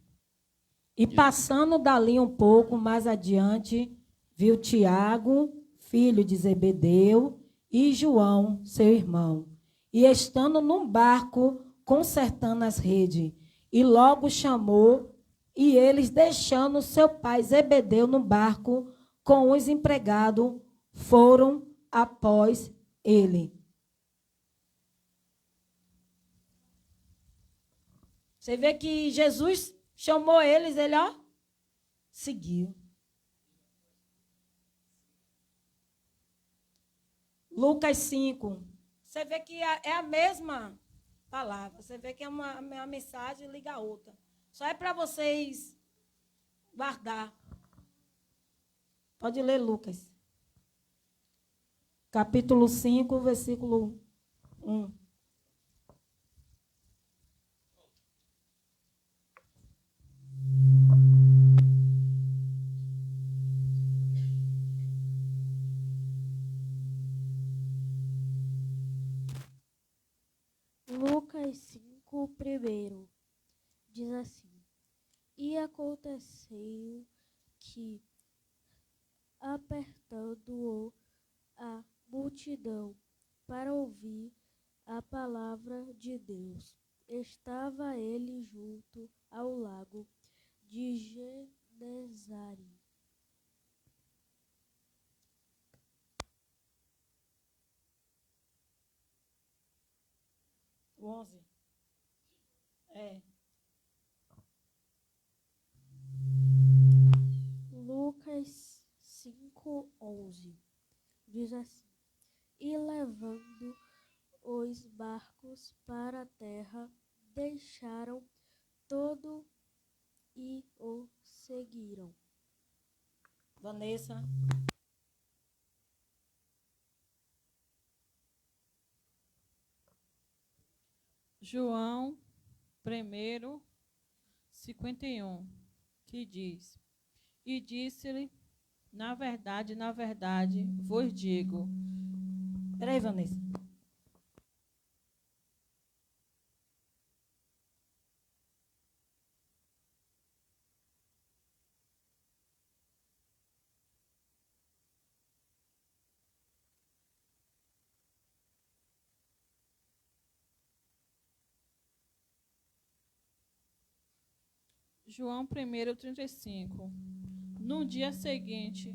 E passando dali um pouco mais adiante, viu Tiago, filho de Zebedeu, e João, seu irmão, e estando num barco, consertando as redes, e logo chamou, e eles, deixando seu pai Zebedeu no barco, com os empregados, foram após ele. Você vê que Jesus chamou eles, ele, ó, seguiu. Lucas 5. Você vê que é a mesma palavra. Você vê que é uma mensagem liga a outra. Só é para vocês guardar. Pode ler Lucas. Capítulo 5, versículo 1. Lucas 5, primeiro, diz assim: e aconteceu que, apertando-o a multidão para ouvir a palavra de Deus, estava ele junto ao lago de Genesaret. O 11. Lucas 5:11 diz assim: e levando os barcos para a terra, deixaram todo e o seguiram. Vanessa. João 1:51, que diz: e disse-lhe, na verdade, vos digo. Peraí, Vanessa. João 1:35, No dia seguinte,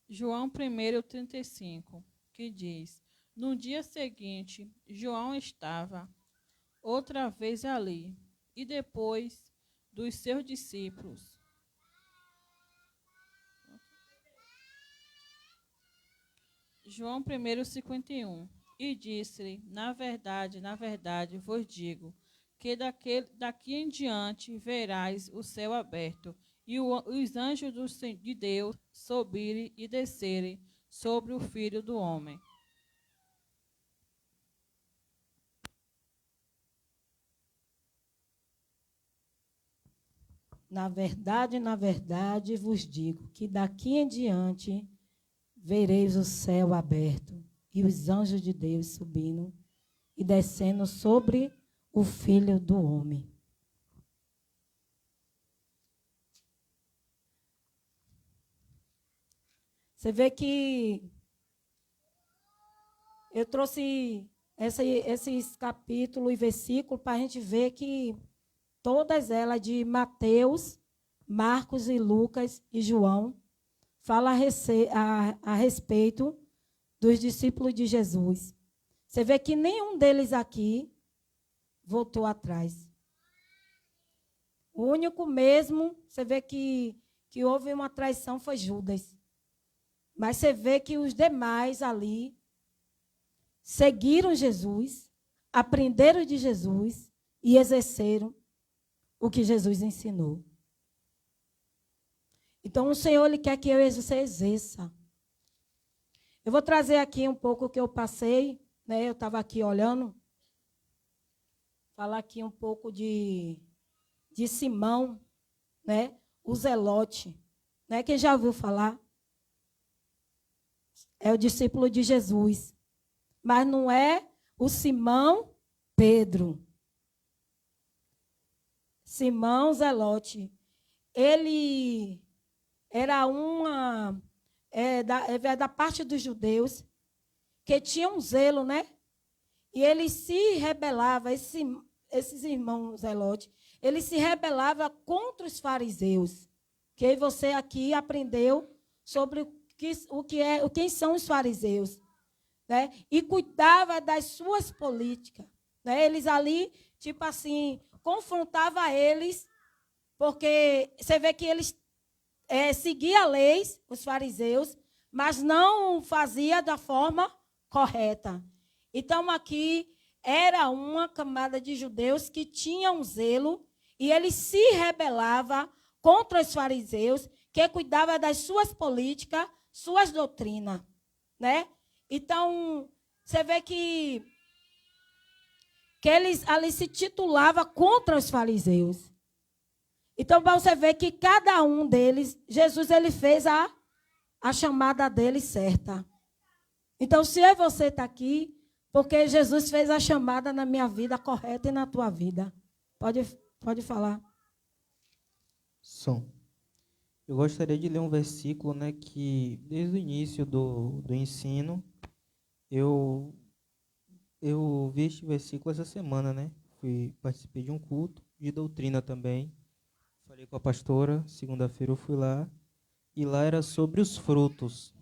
João 1:35, que diz: No dia seguinte, João estava outra vez ali, e depois dos seus discípulos. João 1:51, e disse-lhe: Na verdade, vos digo, que daqui em diante verás o céu aberto e os anjos de Deus subirem e descerem sobre o Filho do Homem. Na verdade, vos digo que daqui em diante vereis o céu aberto e os anjos de Deus subindo e descendo sobre o Filho do Homem. Você vê que eu trouxe esses capítulos e versículos para a gente ver que todas elas de Mateus, Marcos e Lucas e João falam a respeito dos discípulos de Jesus. Você vê que nenhum deles aqui voltou atrás. O único mesmo, você vê que houve uma traição foi Judas. Mas você vê que os demais ali seguiram Jesus, aprenderam de Jesus e exerceram o que Jesus ensinou. Então, o Senhor ele quer que você exerça. Eu vou trazer aqui um pouco o que eu passei, né? Eu estava aqui olhando. Falar aqui um pouco de Simão, né? O Zelote. Né? Quem já ouviu falar? É o discípulo de Jesus. Mas não é o Simão Pedro. Simão Zelote. Ele era da parte dos judeus que tinha um zelo, né? E ele se rebelava, esses irmãos Zelote, ele se rebelava contra os fariseus. Que você aqui aprendeu sobre quem são os fariseus, né? E cuidava das suas políticas, né? Eles ali, tipo assim, confrontava eles, porque você vê que eles seguiam leis, os fariseus, mas não fazia da forma correta. Então, aqui era uma camada de judeus que tinha um zelo e ele se rebelava contra os fariseus, que cuidava das suas políticas, suas doutrinas, né? Então, você vê que eles ali se titulava contra os fariseus. Então, você vê que cada um deles, Jesus ele fez a chamada deles certa. Então, se você está aqui, porque Jesus fez a chamada na minha vida correta e na tua vida. Pode falar. Som. Eu gostaria de ler um versículo, né, que desde o início do ensino, eu vi este versículo essa semana, né? Participei de um culto de doutrina também. Falei com a pastora, segunda-feira eu fui lá, e lá era sobre os frutos.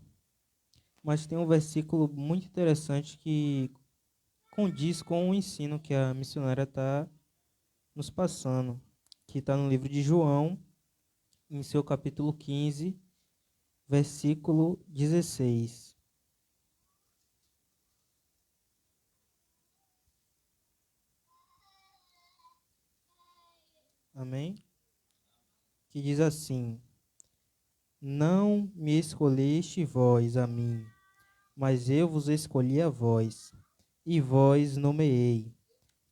Mas tem um versículo muito interessante que condiz com o ensino que a missionária está nos passando, que está no livro de João, em seu capítulo 15, versículo 16. Amém? Que diz assim: Não me escolheste vós a mim, mas eu vos escolhi a vós, e vós nomeei,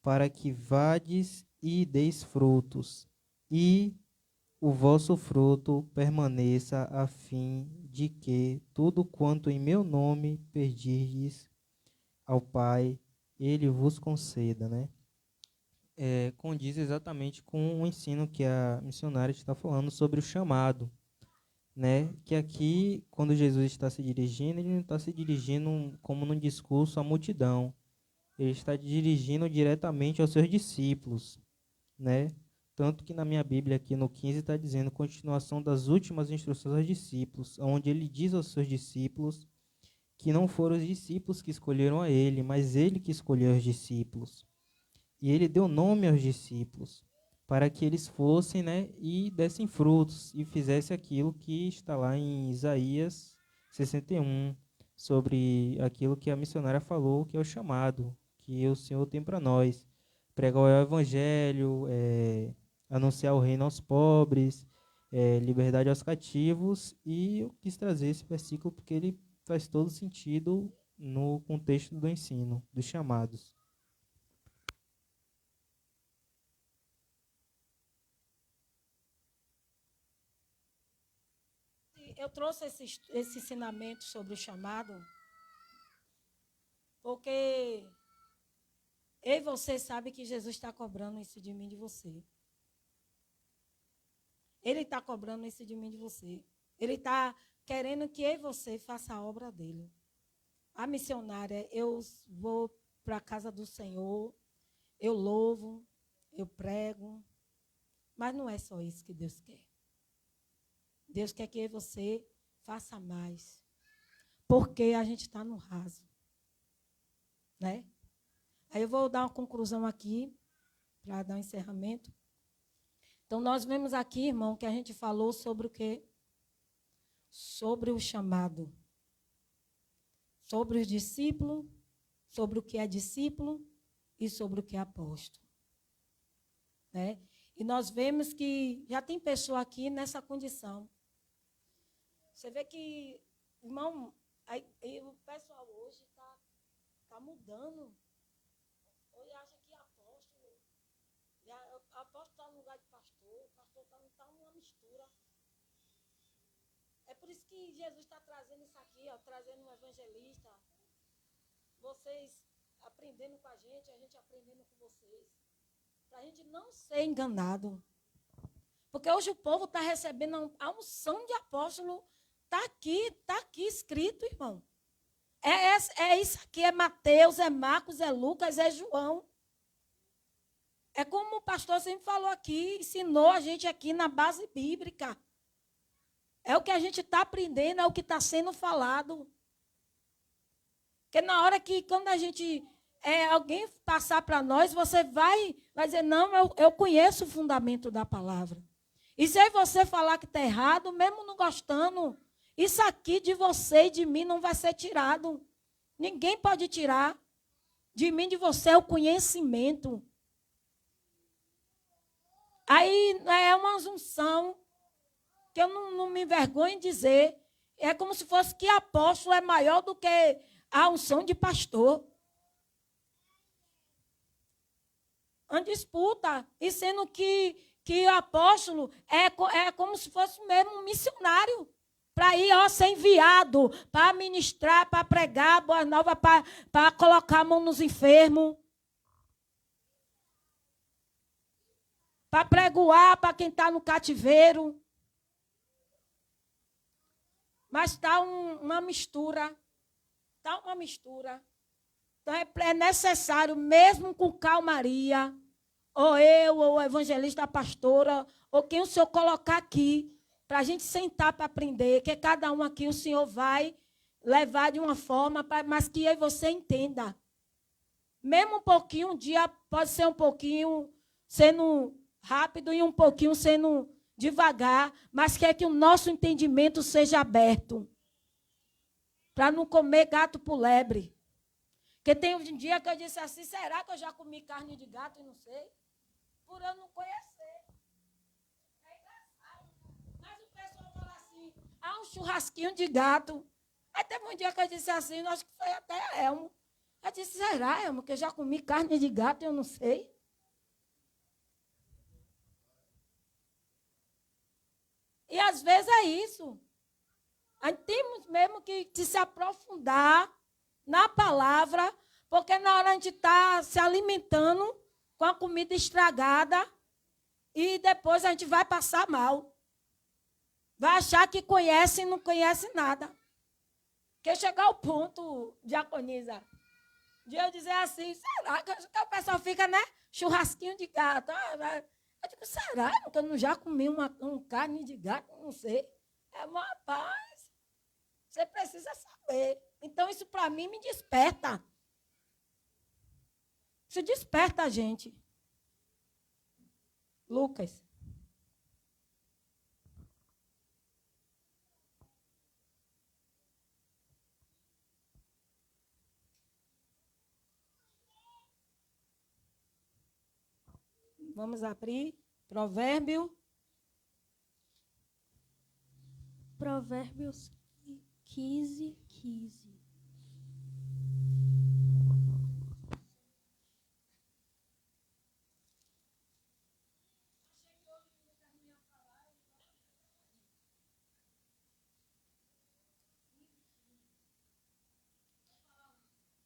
para que vades e deis frutos, e o vosso fruto permaneça, a fim de que tudo quanto em meu nome pedirdes ao Pai, Ele vos conceda, né? condiz exatamente com o ensino que a missionária está falando sobre o chamado, né? Que aqui, quando Jesus está se dirigindo, ele não está se dirigindo como num discurso à multidão. Ele está dirigindo diretamente aos seus discípulos, né? Tanto que na minha Bíblia, aqui no 15, está dizendo continuação das últimas instruções aos discípulos, onde ele diz aos seus discípulos que não foram os discípulos que escolheram a ele, mas ele que escolheu os discípulos. E ele deu nome aos discípulos, para que eles fossem, né, e dessem frutos, e fizessem aquilo que está lá em Isaías 61, sobre aquilo que a missionária falou, que é o chamado, que o Senhor tem para nós. Pregar o evangelho, anunciar o reino aos pobres, liberdade aos cativos, e eu quis trazer esse versículo porque ele faz todo sentido no contexto do ensino, dos chamados. Eu trouxe esse ensinamento sobre o chamado porque eu e você sabe que Jesus está cobrando isso de mim e de você. Ele está cobrando isso de mim e de você. Ele está querendo que eu e você faça a obra dele. A missionária, eu vou para a casa do Senhor, eu louvo, eu prego, mas não é só isso que Deus quer. Deus quer que eu e você faça mais, porque a gente está no raso, né? Aí eu vou dar uma conclusão aqui, para dar um encerramento. Então, nós vemos aqui, irmão, que a gente falou sobre o quê? Sobre o chamado. Sobre os discípulos, sobre o que é discípulo e sobre o que é apóstolo. Né? E nós vemos que já tem pessoa aqui nessa condição. Você vê que, irmão, o pessoal hoje está mudando. Hoje acha que apóstolo está no lugar de pastor, o pastor está numa mistura. É por isso que Jesus está trazendo isso aqui, ó, trazendo um evangelista. Vocês aprendendo com a gente aprendendo com vocês. Para a gente não ser enganado. Porque hoje o povo está recebendo a unção de apóstolo. Está aqui escrito, irmão. É isso aqui, é Mateus, é Marcos, é Lucas, é João. É como o pastor sempre falou aqui, ensinou a gente aqui na base bíblica. É o que a gente está aprendendo, é o que está sendo falado. Porque na hora que, quando a gente, alguém passar para nós, você vai dizer, não, eu conheço o fundamento da palavra. E se aí você falar que está errado, mesmo não gostando, isso aqui de você e de mim não vai ser tirado. Ninguém pode tirar de mim e de você o conhecimento. Aí é uma unção que eu não me envergonho em dizer. É como se fosse que apóstolo é maior do que a unção de pastor. Uma disputa. E sendo que o apóstolo é como se fosse mesmo um missionário. Para ir, ser enviado, para ministrar, para pregar boa nova, para colocar a mão nos enfermos. Para pregoar para quem está no cativeiro. Mas está uma mistura. Está uma mistura. Então é necessário, mesmo com calmaria, ou eu, ou o evangelista, a pastora, ou quem o senhor colocar aqui, para a gente sentar para aprender, que cada um aqui o Senhor vai levar de uma forma, mas que eu e você entenda. Mesmo um pouquinho, um dia pode ser um pouquinho sendo rápido e um pouquinho sendo devagar, mas quer que o nosso entendimento seja aberto. Para não comer gato por lebre. Porque tem um dia que eu disse assim, será que eu já comi carne de gato e não sei? Por eu não conhecer. Um churrasquinho de gato. Aí teve um dia que eu disse assim, acho que foi até a Elmo. Eu disse, será, Elmo, que eu já comi carne de gato e eu não sei? E às vezes é isso. Aí temos mesmo que se aprofundar na palavra, porque na hora a gente está se alimentando, com a comida estragada e depois a gente vai passar mal. Vai achar que conhece e não conhece nada. Porque chegar ao ponto, diaconisa, de eu dizer assim, será que o pessoal fica, né? Churrasquinho de gato. Eu digo, será que eu não já comi uma carne de gato? Não sei. É uma paz. Você precisa saber. Então, isso para mim me desperta. Isso desperta a gente. Lucas. Vamos abrir. Provérbios 15:15.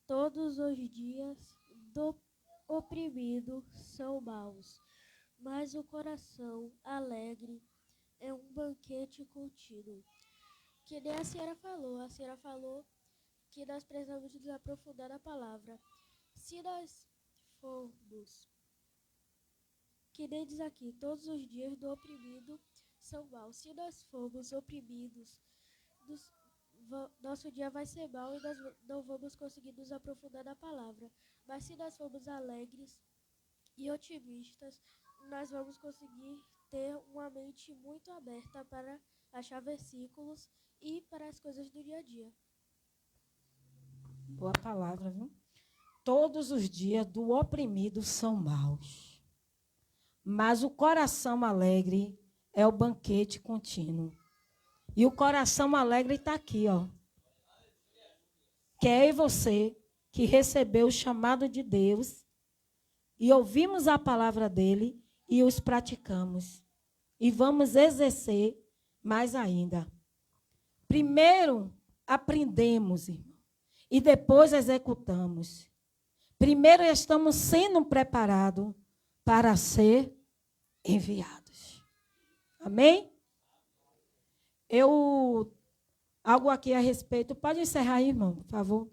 Todos os dias do oprimido são maus, mas o coração alegre é um banquete contínuo. Que nem a senhora falou que nós precisamos nos aprofundar na palavra. Se nós formos, que nem diz aqui, todos os dias do oprimido são maus. Se nós formos oprimidos, nosso dia vai ser mau e nós não vamos conseguir nos aprofundar na palavra. Mas se nós formos alegres e otimistas, nós vamos conseguir ter uma mente muito aberta para achar versículos e para as coisas do dia a dia. Boa palavra, viu? Todos os dias do oprimido são maus, mas o coração alegre é o banquete contínuo. E o coração alegre está aqui, ó. Que é você que recebeu o chamado de Deus e ouvimos a palavra dele e os praticamos. E vamos exercer mais ainda. Primeiro aprendemos, irmão, e depois executamos. Primeiro estamos sendo preparados para ser enviados. Amém? Algo aqui a respeito. Pode encerrar aí, irmão, por favor.